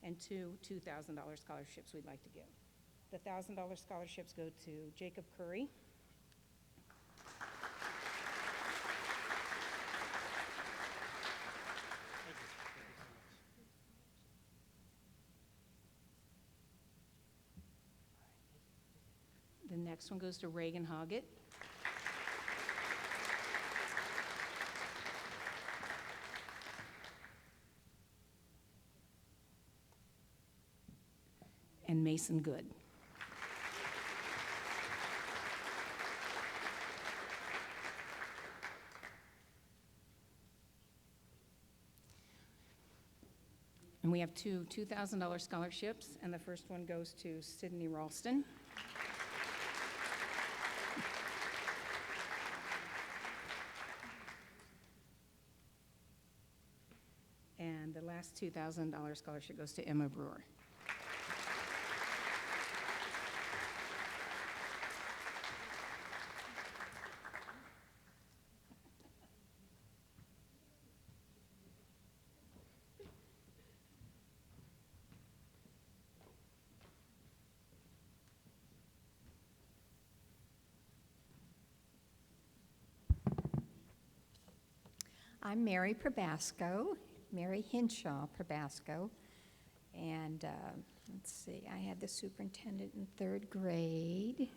and 2 $2,000 scholarships we'd like to give. The $1,000 scholarships go to Jacob Curry. The next one goes to Reagan Hoggett. And Mason Good. And we have 2 $2,000 scholarships, and the first one goes to Sydney Ralston. And the last $2,000 scholarship goes to Emma Brewer.
I'm Mary Probasco, Mary Hinshaw Probasco, and let's see, I had the superintendent in 3rd grade.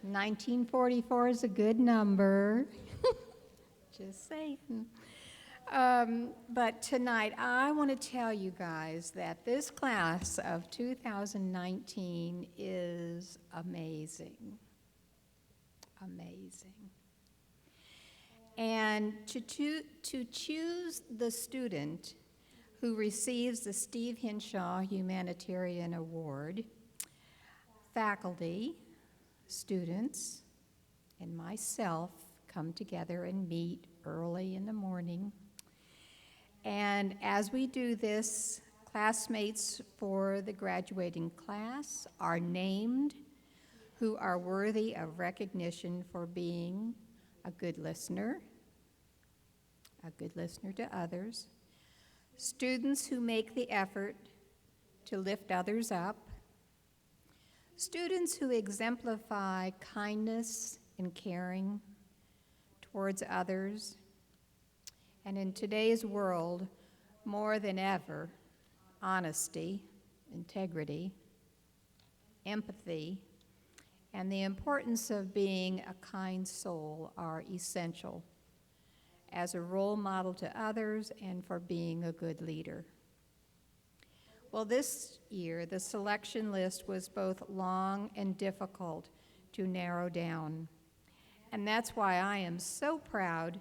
1944 is a good number, just saying. But tonight, I want to tell you guys that this class of 2019 is amazing, amazing. And to choose the student who receives the Steve Hinshaw Humanitarian Award, faculty, students, and myself come together and meet early in the morning. And as we do this, classmates for the graduating class are named who are worthy of recognition for being a good listener to others, students who make the effort to lift others up, students who exemplify kindness and caring towards others, and in today's world, more than ever, honesty, integrity, empathy, and the importance of being a kind soul are essential as a role model to others and for being a good leader. Well, this year, the selection list was both long and difficult to narrow down. And that's why I am so proud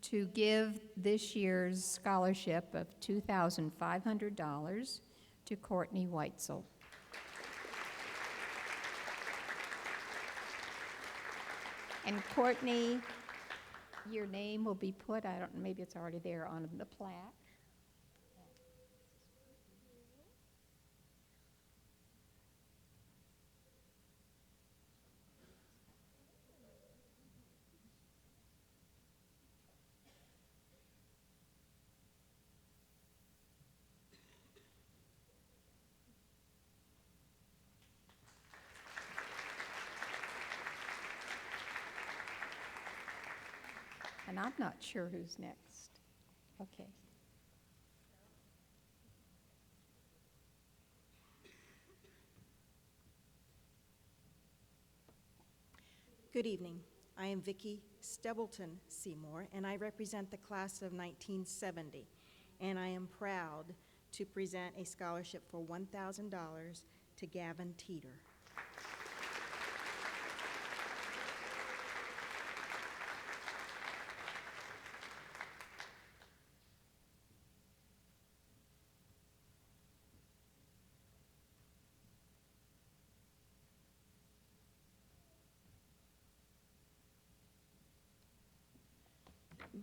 to give this year's scholarship of $2,500 to Courtney Weitzel. And Courtney, your name will be put, I don't know, maybe it's already there on the plaque. And I'm not sure who's next. Okay.
Good evening. I am Vicki Stebbleton Seymour, and I represent the class of 1970. And I am proud to present a scholarship for $1,000 to Gavin Teeter.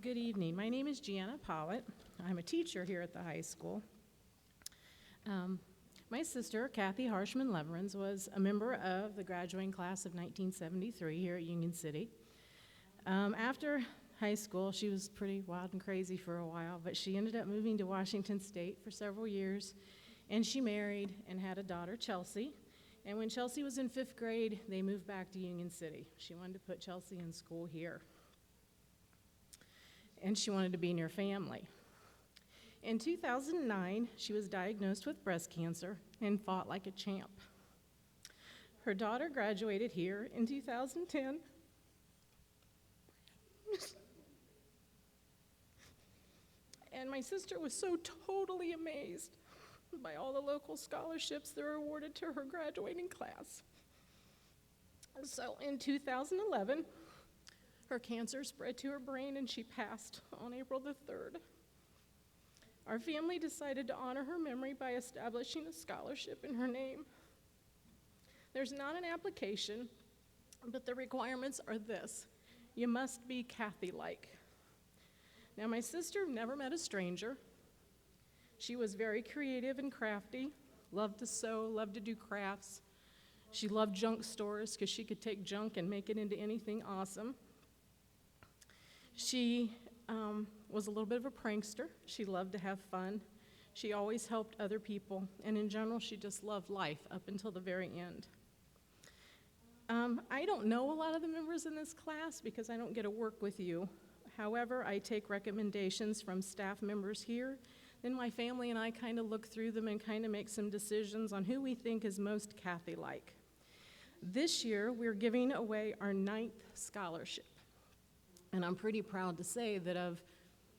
Good evening. My name is Gianna Pollitt. I'm a teacher here at the high school. My sister, Kathy Harshman Leverins, was a member of the graduating class of 1973 here at Union City. After high school, she was pretty wild and crazy for a while, but she ended up moving to Washington State for several years, and she married and had a daughter, Chelsea. And when Chelsea was in 5th grade, they moved back to Union City. She wanted to put Chelsea in school here, and she wanted to be near family. In 2009, she was diagnosed with breast cancer and fought like a champ. Her daughter graduated here in 2010. And my sister was so totally amazed by all the local scholarships that were awarded to her graduating class. So in 2011, her cancer spread to her brain and she passed on April the 3rd. Our family decided to honor her memory by establishing a scholarship in her name. There's not an application, but the requirements are this. You must be Kathy-like. Now, my sister never met a stranger. She was very creative and crafty, loved to sew, loved to do crafts. She loved junk stores because she could take junk and make it into anything awesome. She was a little bit of a prankster. She loved to have fun. She always helped other people, and in general, she just loved life up until the very end. I don't know a lot of the members in this class because I don't get to work with you. However, I take recommendations from staff members here. Then my family and I kind of look through them and kind of make some decisions on who we think is most Kathy-like. This year, we're giving away our 9th scholarship. And I'm pretty proud to say that of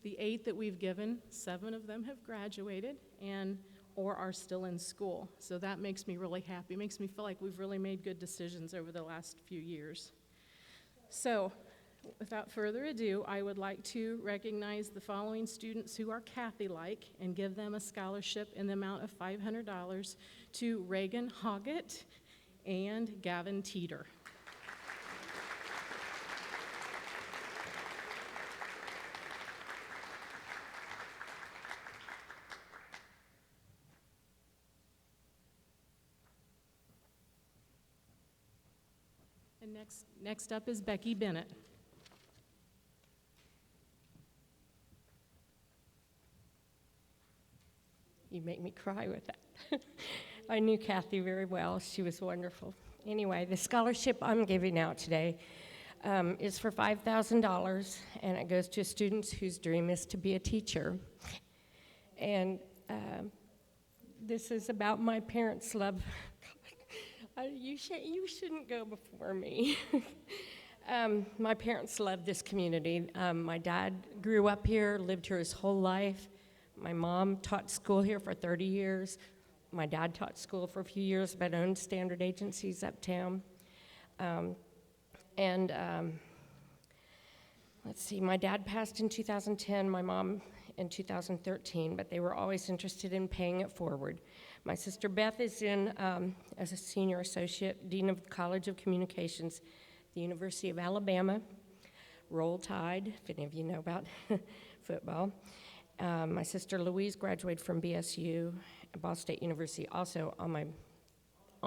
the 8 that we've given, 7 of them have graduated or are still in school. So that makes me really happy. It makes me feel like we've really made good decisions over the last few years. So without further ado, I would like to recognize the following students who are Kathy-like and give them a scholarship in the amount of $500 to Reagan Hoggett and Gavin Teeter. And next up is Becky Bennett.
You make me cry with that. I knew Kathy very well. She was wonderful. Anyway, the scholarship I'm giving out today is for $5,000, and it goes to students whose dream is to be a teacher. And this is about my parents' love. You shouldn't go before me. My parents love this community. My dad grew up here, lived here his whole life. My mom taught school here for 30 years. My dad taught school for a few years, but owned standard agencies uptown. Let's see, my dad passed in 2010, my mom in 2013, but they were always interested in paying it forward. My sister Beth is in as a senior associate, dean of the College of Communications, the University of Alabama. Roll Tide, if any of you know about football. My sister Louise graduated from BSU, Ball State University. Also, all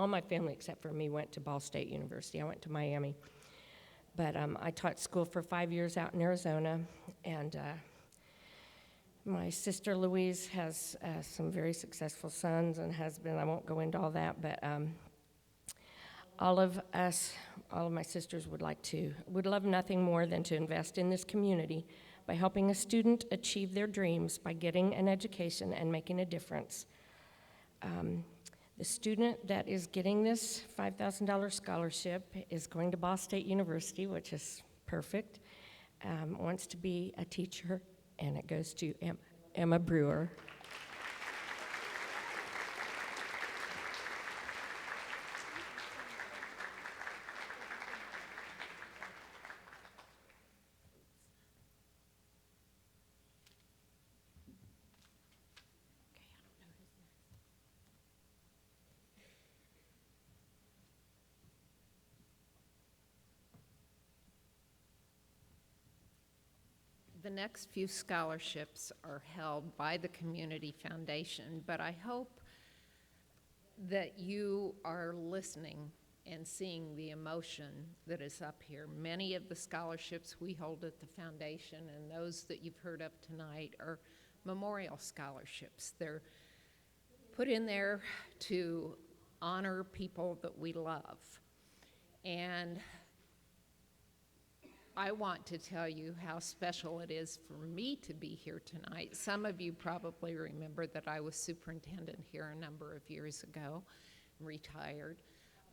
my family except for me went to Ball State University. I went to Miami. But I taught school for 5 years out in Arizona, and my sister Louise has some very successful sons and husband. I won't go into all that, but all of my sisters would love nothing more than to invest in this community by helping a student achieve their dreams by getting an education and making a difference. The student that is getting this $5,000 scholarship is going to Ball State University, which is perfect, wants to be a teacher, and it goes to Emma Brewer.
The next few scholarships are held by the Community Foundation, but I hope that you are listening and seeing the emotion that is up here. Many of the scholarships we hold at the foundation and those that you've heard of tonight are memorial scholarships. They're put in there to honor people that we love. And I want to tell you how special it is for me to be here tonight. Some of you probably remember that I was superintendent here a number of years ago, retired.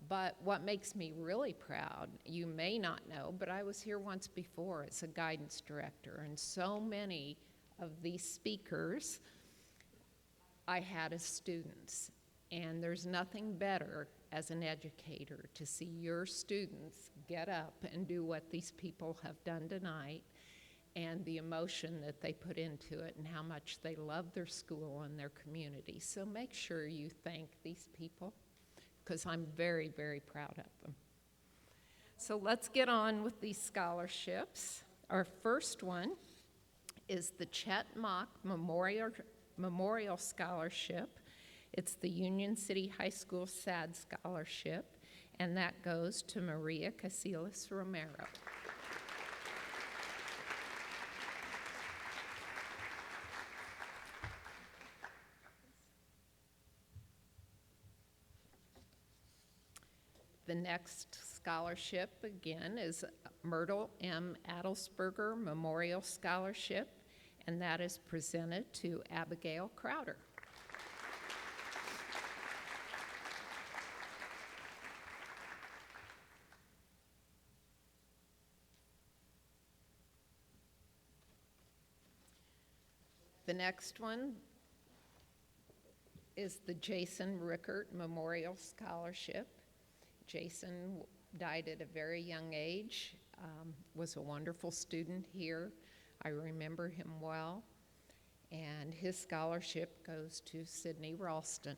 But what makes me really proud, you may not know, but I was here once before as a guidance director, and so many of these speakers I had as students. And there's nothing better as an educator to see your students get up and do what these people have done tonight, and the emotion that they put into it and how much they love their school and their community. So make sure you thank these people, because I'm very, very proud of them. So let's get on with these scholarships. Our first one is the Chet Mock Memorial Scholarship. It's the Union City High School SAD Scholarship, and that goes to Maria Casillas Romero. The next scholarship, again, is Myrtle M. Adelsberger Memorial Scholarship, and that is presented to Abigail Crowder. The next one is the Jason Rickert Memorial Scholarship. Jason died at a very young age, was a wonderful student here. I remember him well, and his scholarship goes to Sydney Ralston.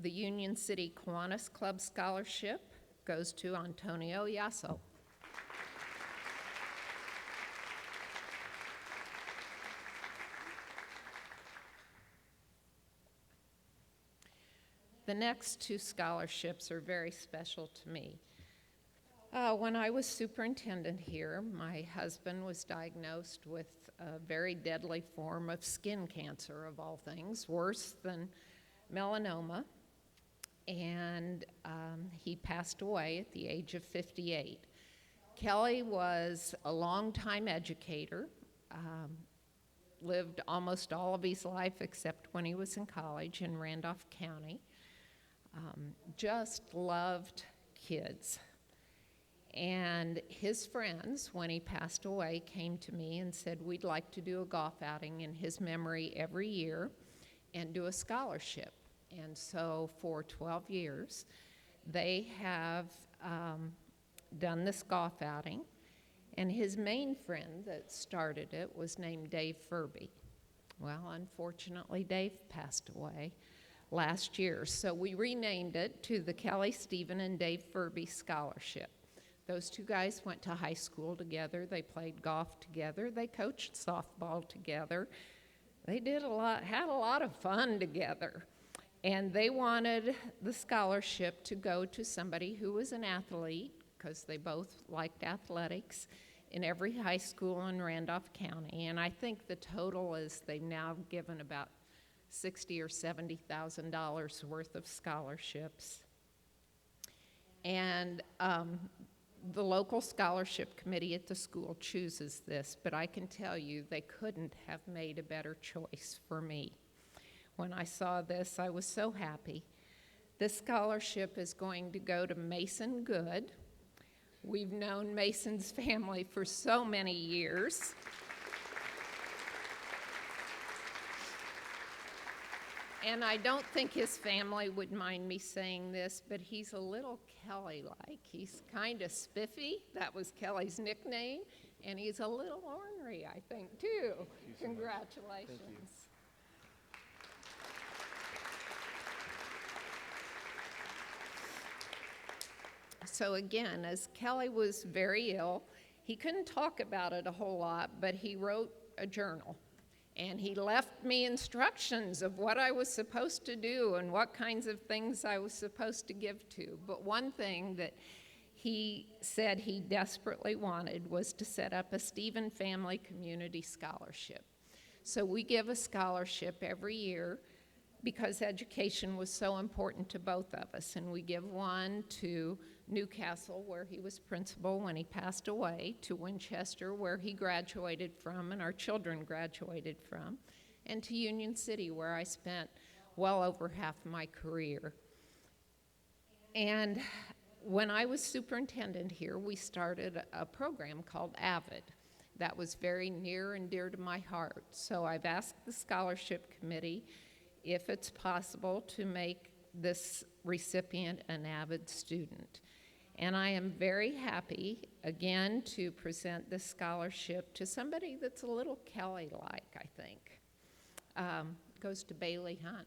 The Union City Kiwanis Club Scholarship goes to Antonio Yasso. The next two scholarships are very special to me. When I was superintendent here, my husband was diagnosed with a very deadly form of skin cancer, of all things, worse than melanoma, and he passed away at the age of 58. Kelly was a longtime educator, lived almost all of his life except when he was in college in Randolph County. Just loved kids. And his friends, when he passed away, came to me and said, we'd like to do a golf outing in his memory every year and do a scholarship. And so for 12 years, they have done this golf outing. And his main friend that started it was named Dave Furby. Well, unfortunately, Dave passed away last year. So we renamed it to the Kelly, Stephen, and Dave Furby Scholarship. Those two guys went to high school together. They played golf together. They coached softball together. They had a lot of fun together. And they wanted the scholarship to go to somebody who was an athlete, because they both liked athletics, in every high school in Randolph County. And I think the total is they've now given about $60,000 or $70,000 worth of scholarships. And the local scholarship committee at the school chooses this, but I can tell you they couldn't have made a better choice for me. When I saw this, I was so happy. This scholarship is going to go to Mason Good. We've known Mason's family for so many years. And I don't think his family would mind me saying this, but he's a little Kelly-like. He's kind of spiffy. That was Kelly's nickname. And he's a little ornery, I think, too. Congratulations. So again, as Kelly was very ill, he couldn't talk about it a whole lot, but he wrote a journal. And he left me instructions of what I was supposed to do and what kinds of things I was supposed to give to. But one thing that he said he desperately wanted was to set up a Stephen Family Community Scholarship. So we give a scholarship every year because education was so important to both of us. And we give one to Newcastle, where he was principal when he passed away, to Winchester, where he graduated from and our children graduated from, and to Union City, where I spent well over half my career. And when I was superintendent here, we started a program called AVID. That was very near and dear to my heart. So I've asked the scholarship committee if it's possible to make this recipient an AVID student. And I am very happy, again, to present this scholarship to somebody that's a little Kelly-like, I think. Goes to Bailey Hunt.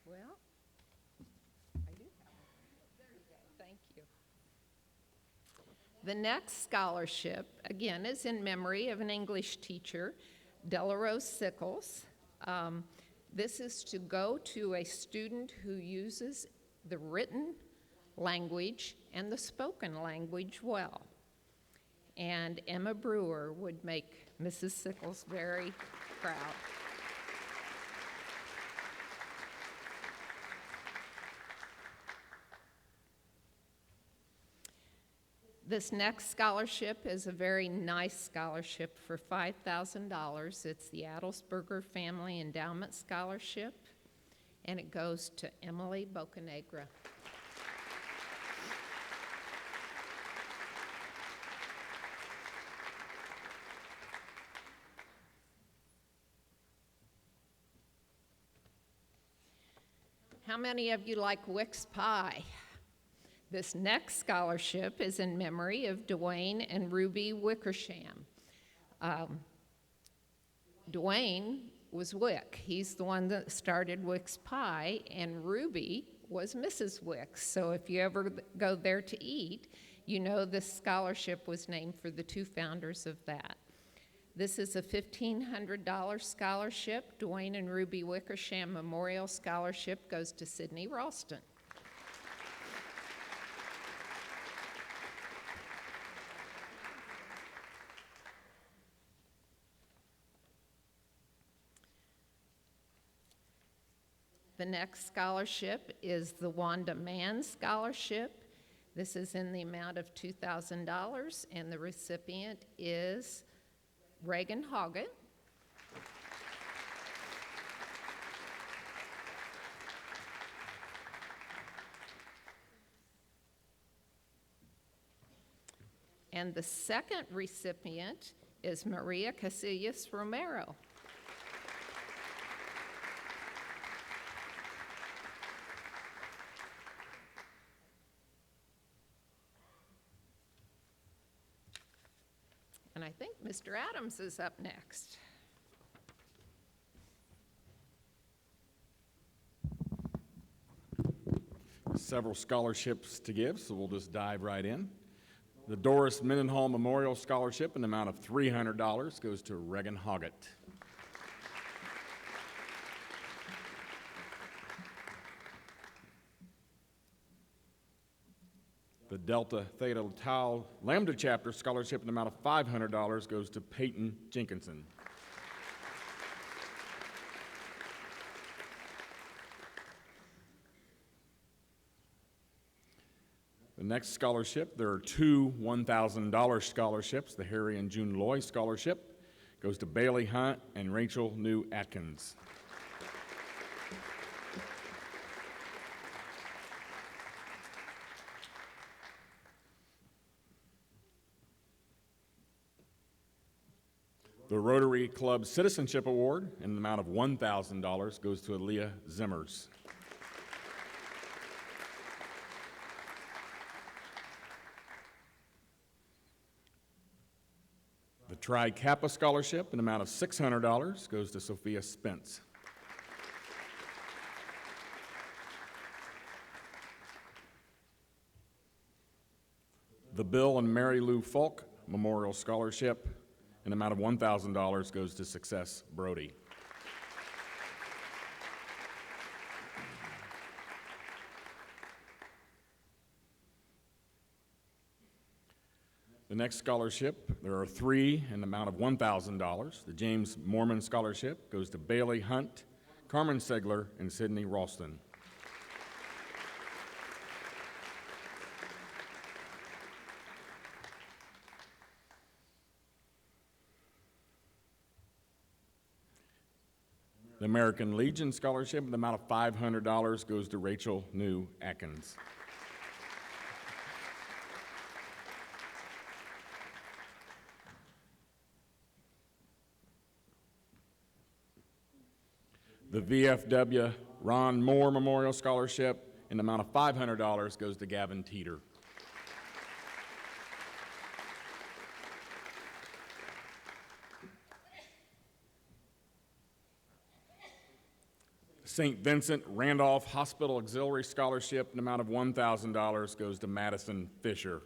Well, I do have one. There you go. Thank you. The next scholarship, again, is in memory of an English teacher, Delarose Sickles. This is to go to a student who uses the written language and the spoken language well. And Emma Brewer would make Mrs. Sickles very proud. This next scholarship is a very nice scholarship for $5,000. It's the Adelsberger Family Endowment Scholarship, and it goes to Emily Bocanegra. How many of you like Wix pie? This next scholarship is in memory of Dwayne and Ruby Wickersham. Dwayne was Wick. He's the one that started Wix Pie, and Ruby was Mrs. Wicks. So if you ever go there to eat, you know this scholarship was named for the two founders of that. This is a $1,500 scholarship. Dwayne and Ruby Wickersham Memorial Scholarship goes to Sydney Ralston. The next scholarship is the Wanda Mann Scholarship. This is in the amount of $2,000, and the recipient is Reagan Hoggett. And the second recipient is Maria Casillas Romero. And I think Mr. Adams is up next.
Several scholarships to give, so we'll just dive right in. The Doris Mendenhall Memorial Scholarship in the amount of $300 goes to Regan Hoggett. The Delta Theta Tau Lambda Chapter Scholarship in the amount of $500 goes to Peyton Jenkinson. The next scholarship, there are two $1,000 scholarships. The Harry and June Loy Scholarship goes to Bailey Hunt and Rachel New Atkins. The Rotary Club Citizenship Award in the amount of $1,000 goes to Aaliyah Zimmers. The Tri-Kappa Scholarship in the amount of $600 goes to Sophia Spence. The Bill and Mary Lou Falk Memorial Scholarship in the amount of $1,000 goes to Success Brody. The next scholarship, there are three in the amount of $1,000. The James Mormon Scholarship goes to Bailey Hunt, Carmen Segler, and Sydney Ralston. The American Legion Scholarship in the amount of $500 goes to Rachel New Atkins. The VFW Ron Moore Memorial Scholarship in the amount of $500 goes to Gavin Teeter. St. Vincent Randolph Hospital Auxiliary Scholarship in the amount of $1,000 goes to Madison Fisher.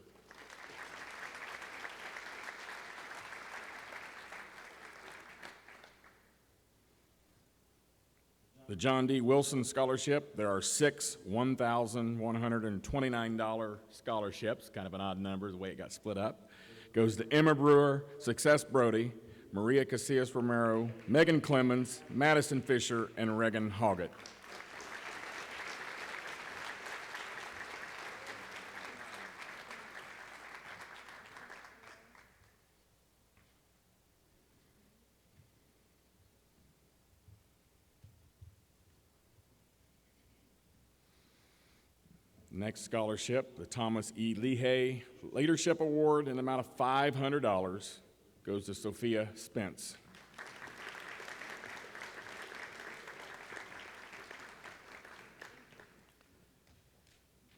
The John D. Wilson Scholarship, there are six $1,129 scholarships, kind of an odd number the way it got split up, goes to Emma Brewer, Success Brody, Maria Casillas Romero, Megan Clemens, Madison Fisher, and Regan Hoggett. Next scholarship, the Thomas E. Lehigh Leadership Award in the amount of $500 goes to Sophia Spence.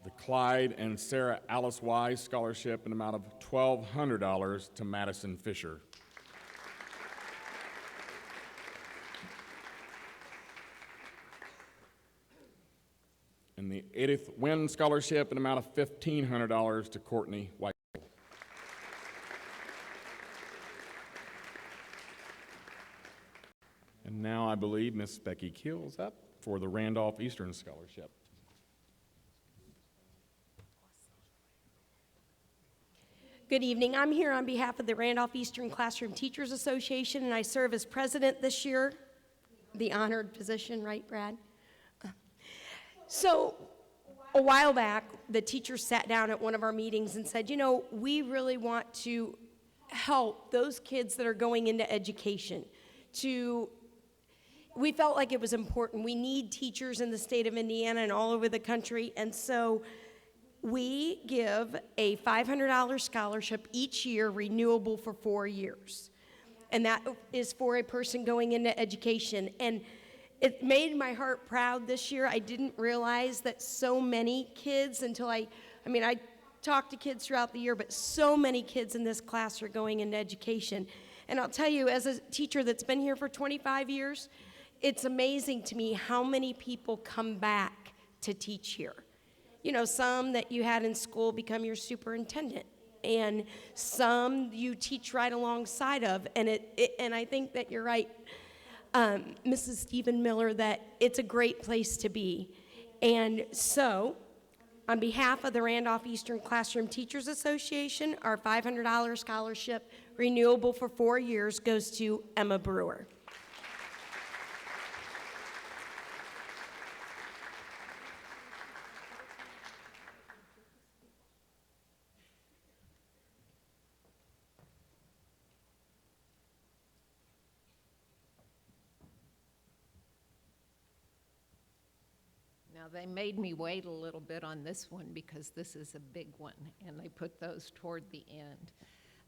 The Clyde and Sarah Alice Wise Scholarship in the amount of $1,200 to Madison Fisher. And the Edith Wynn Scholarship in the amount of $1,500 to Courtney White. And now I believe Miss Becky Keel's up for the Randolph Eastern Scholarship.
Good evening. I'm here on behalf of the Randolph Eastern Classroom Teachers Association, and I serve as president this year, the honored position, right, Brad? So a while back, the teachers sat down at one of our meetings and said, you know, we really want to help those kids that are going into education. We felt like it was important. We need teachers in the state of Indiana and all over the country, and so We give a $500 scholarship each year, renewable for 4 years. And that is for a person going into education. And it made my heart proud this year. I didn't realize that so many kids until I talk to kids throughout the year, but so many kids in this class are going into education. And I'll tell you, as a teacher that's been here for 25 years, it's amazing to me how many people come back to teach here. You know, some that you had in school become your superintendent, and some you teach right alongside of. And and I think that you're right, Mrs. Stephen Miller, that it's a great place to be. And so, on behalf of the Randolph Eastern Classroom Teachers Association, our $500 scholarship, renewable for 4 years, goes to Emma Brewer.
Now, they made me wait a little bit on this one because this is a big one, and they put those toward the end.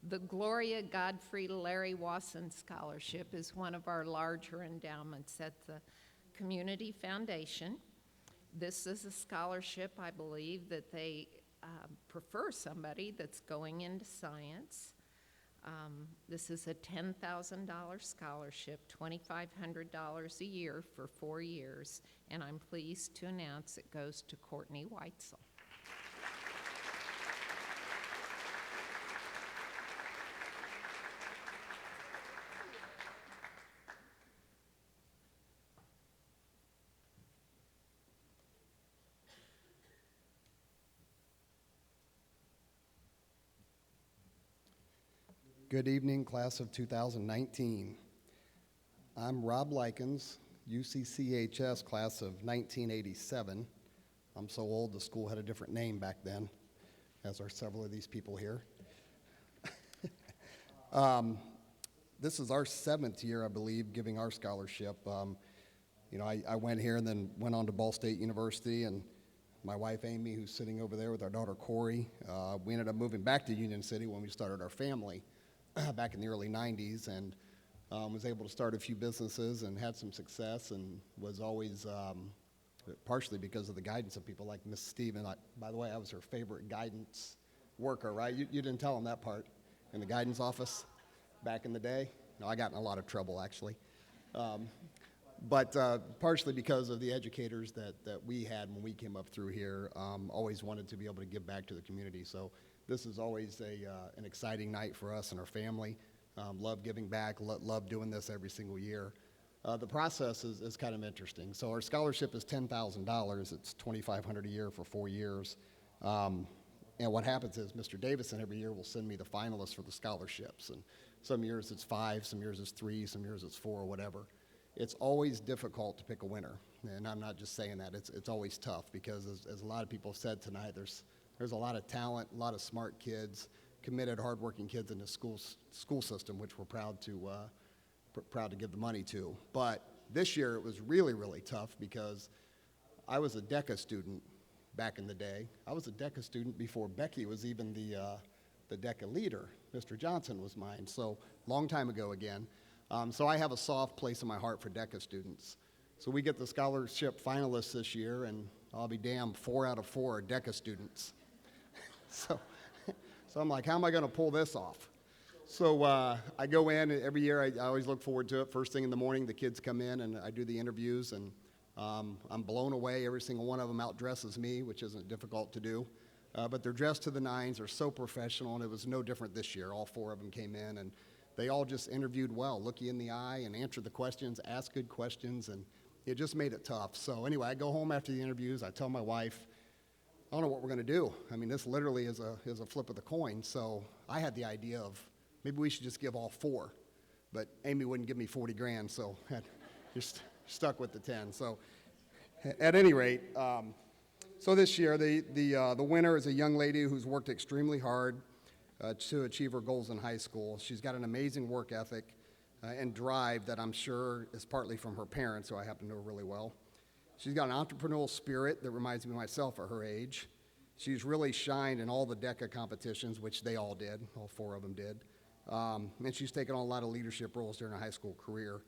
The Gloria Godfrey Larry Wasson Scholarship is one of our larger endowments at the Community Foundation. This is a scholarship, I believe, that they prefer somebody that's going into science. This is a $10,000 scholarship, $2,500 a year for 4 years, and I'm pleased to announce it goes to Courtney Weitzel.
Good evening, class of 2019. I'm Rob Likens, UCHS class of 1987. I'm so old the school had a different name back then, as are several of these people here. This is our 7th year, I believe, giving our scholarship. I went here and then went on to Ball State University, and my wife Amy, who's sitting over there with our daughter Corey, we ended up moving back to Union City when we started our family back in the early 90s, and was able to start a few businesses and had some success, and was always, partially because of the guidance of people like Miss Stephen. By the way, I was her favorite guidance worker, right? You didn't tell them that part in the guidance office back in the day. No, I got in a lot of trouble, actually. But partially because of the educators that we had when we came up through here, always wanted to be able to give back to the community. So this is always an exciting night for us and our family. Love giving back, love doing this every single year. The process is kind of interesting. So our scholarship is $10,000. It's $2,500 a year for 4 years. And what happens is Mr. Davison every year will send me the finalists for the scholarships. And some years it's 5, some years it's 3, some years it's 4, or whatever. It's always difficult to pick a winner. And I'm not just saying that. It's always tough because, as a lot of people have said tonight, there's a lot of talent, a lot of smart kids, committed, hardworking kids in the school system, which we're proud to give the money to. But this year it was really, really tough because I was a DECA student back in the day. I was a DECA student before Becky was even the DECA leader. Mr. Johnson was mine, so long time ago again. So I have a soft place in my heart for DECA students. So we get the scholarship finalists this year, and I'll be damned, 4 out of 4 are DECA students. So I'm like, how am I going to pull this off? So I go in, and every year I always look forward to it. First thing in the morning, the kids come in, and I do the interviews, and I'm blown away. Every single one of them outdresses me, which isn't difficult to do. But they're dressed to the nines, they're so professional, and it was no different this year. All 4 of them came in, and they all just interviewed well, look you in the eye and answered the questions, asked good questions, and it just made it tough. So anyway, I go home after the interviews, I tell my wife, I don't know what we're going to do. I mean, this literally is a flip of the coin. So I had the idea of maybe we should just give all 4, but Amy wouldn't give me 40 grand, so just stuck with the 10. So at any rate, so this year the winner is a young lady who's worked extremely hard to achieve her goals in high school. She's got an amazing work ethic and drive that I'm sure is partly from her parents, who I happen to know really well. She's got an entrepreneurial spirit that reminds me of myself at her age. She's really shined in all the DECA competitions, which they all did, all 4 of them did. And she's taken on a lot of leadership roles during her high school career.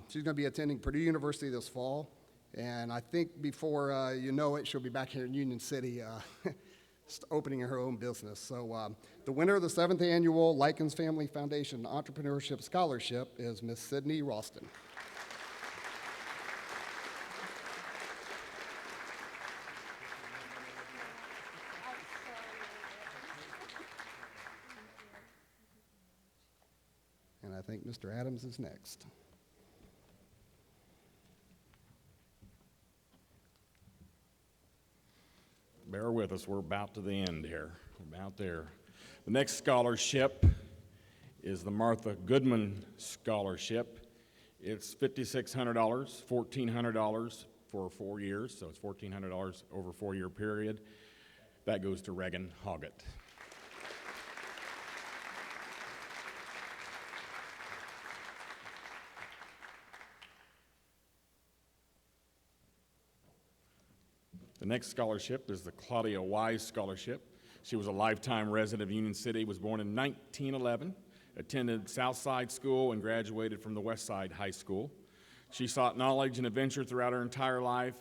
She's going to be attending Purdue University this fall, and I think before you know it, she'll be back here in Union City opening her own business. So the winner of the 7th Annual Likens Family Foundation Entrepreneurship Scholarship is Miss Sydney Ralston. And I think Mr. Adams is next.
Bear with us, we're about to the end here. We're about there. The next scholarship is the Martha Goodman Scholarship. It's $5,600, $1,400 for 4 years, so it's $1,400 over a 4-year period. That goes to Regan Hoggett. The next scholarship is the Claudia Wise Scholarship. She was a lifetime resident of Union City, was born in 1911, attended Southside School, and graduated from the Westside High School. She sought knowledge and adventure throughout her entire life.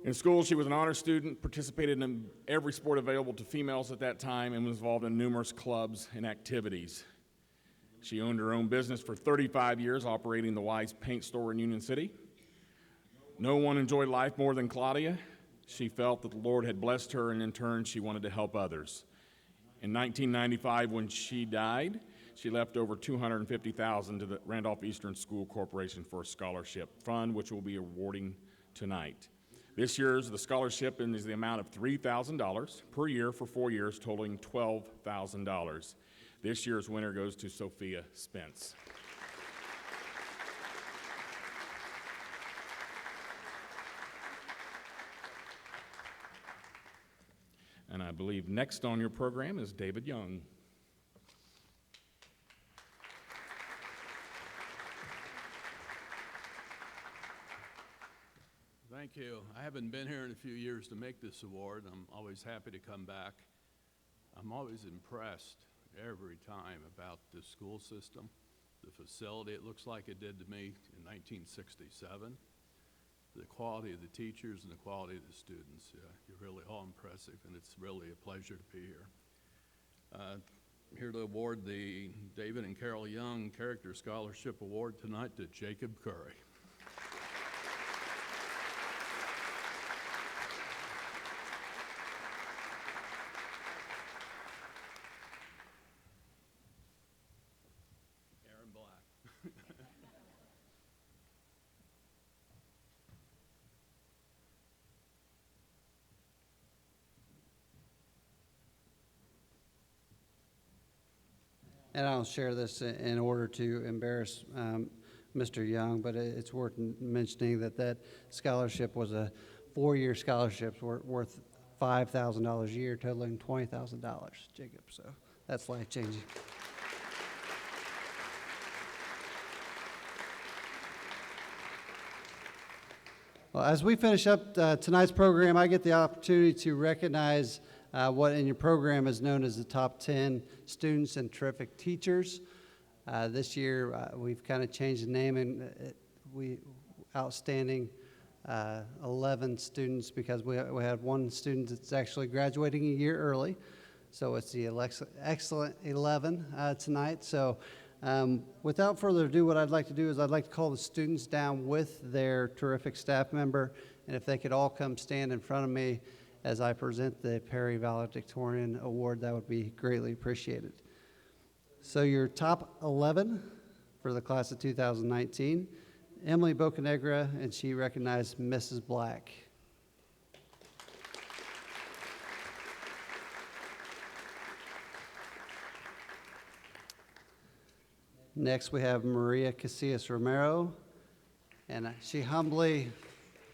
In school, she was an honor student, participated in every sport available to females at that time, and was involved in numerous clubs and activities. She owned her own business for 35 years, operating the Wise Paint Store in Union City. No one enjoyed life more than Claudia. She felt that the Lord had blessed her, and in turn, she wanted to help others. In 1995, when she died, she left over $250,000 to the Randolph Eastern School Corporation for a scholarship fund, which we'll be awarding tonight. This year's the scholarship is the amount of $3,000 per year for 4 years, totaling $12,000. This year's winner goes to Sophia Spence. And I believe next on your program is David Young.
Thank you. I haven't been here in a few years to make this award. I'm always happy to come back. I'm always impressed every time about the school system, the facility it looks like it did to me in 1967. The quality of the teachers and the quality of the students. You're really all impressive, and it's really a pleasure to be here. I'm here to award the David and Carol Young Character Scholarship Award tonight to Jacob Curry. Aaron Black.
And I don't share this in order to embarrass Mr. Young, but it's worth mentioning that that scholarship was a 4-year scholarship worth $5,000 a year, totaling $20,000, Jacob. So that's life-changing. Well, as we finish up tonight's program, I get the opportunity to recognize what in your program is known as the top 10 students and terrific teachers. This year, we've kind of changed the name, and we outstanding 11 students because we had one student that's actually graduating a year early. So it's the excellent 11 tonight. So without further ado, what I'd like to do is I'd like to call the students down with their terrific staff member, and if they could all come stand in front of me as I present the Perry Valedictorian Award, that would be greatly appreciated. So your top 11 for the class of 2019, Emily Bocanegra, and she recognized Mrs. Black. Next we have Maria Casillas Romero, and she humbly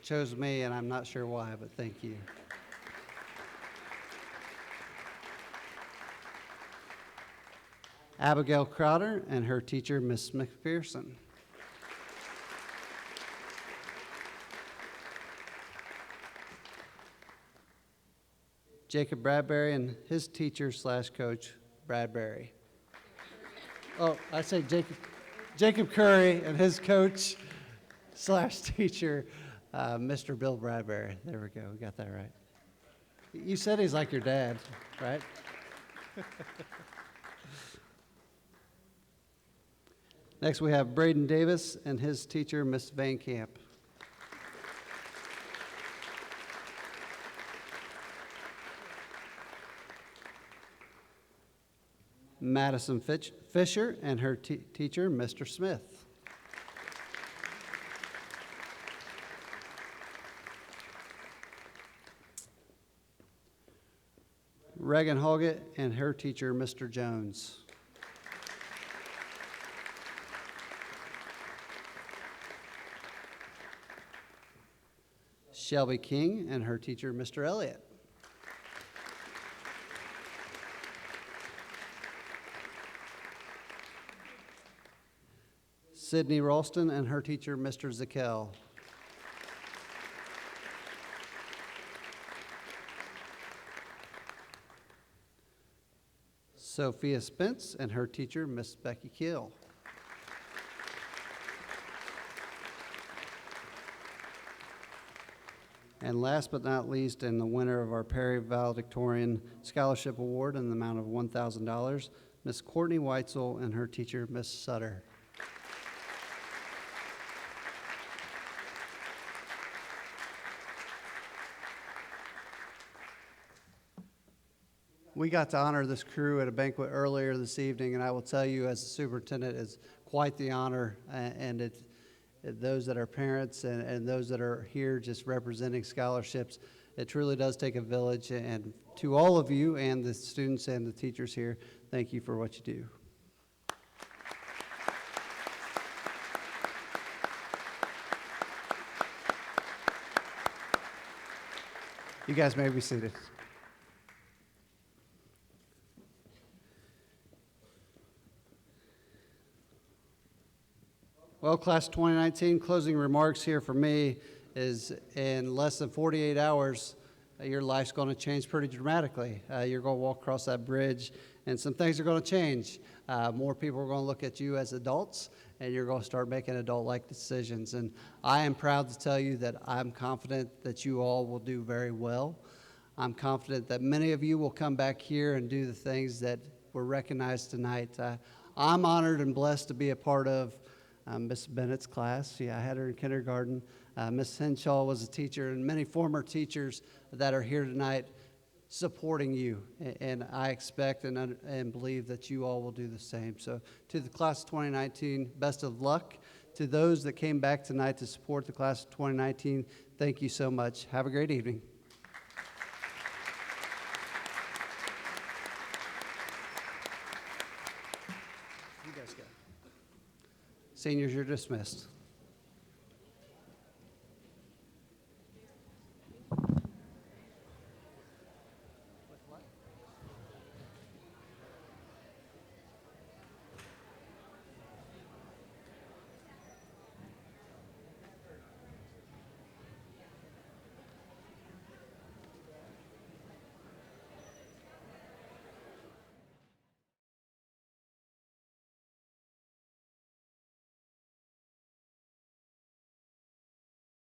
chose me, and I'm not sure why, but thank you. Abigail Crowder and her teacher, Miss McPherson. Jacob Bradbury and his teacher / coach, Bradbury. Oh, I say Jacob Curry and his coach / teacher, Mr. Bill Bradbury. There we go, we got that right. You said he's like your dad, right? Next, we have Braden Davis and his teacher, Miss Van Camp. Madison Fisher and her teacher, Mr. Smith. Reagan Hoggett and her teacher, Mr. Jones. Shelby King and her teacher, Mr. Elliott. Sydney Ralston and her teacher, Mr. Zakel. Sophia Spence and her teacher, Miss Becky Kill. And last but not least, and the winner of our Perry Valedictorian Scholarship Award in the amount of $1,000, Miss Courtney Weitzel and her teacher, Miss Sutter. We got to honor this crew at a banquet earlier this evening, and I will tell you, as a superintendent, it's quite the honor, and it's those that are parents and those that are here just representing scholarships. It truly does take a village, and to all of you and the students and the teachers here, thank you for what you do. You guys may be seated. Well, class of 2019, closing remarks here for me is in less than 48 hours, your life's going to change pretty dramatically. You're going to walk across that bridge, and some things are going to change. More people are going to look at you as adults, and you're going to start making adult-like decisions. And I am proud to tell you that I'm confident that you all will do very well. I'm confident that many of you will come back here and do the things that were recognized tonight. I'm honored and blessed to be a part of Miss Bennett's class. Yeah, I had her in kindergarten. Miss Henshaw was a teacher, and many former teachers that are here tonight supporting you. And I expect and believe that you all will do the same. So to the class of 2019, best of luck. To those that came back tonight to support the class of 2019, thank you so much. Have a great evening. You guys go. Seniors, you're dismissed.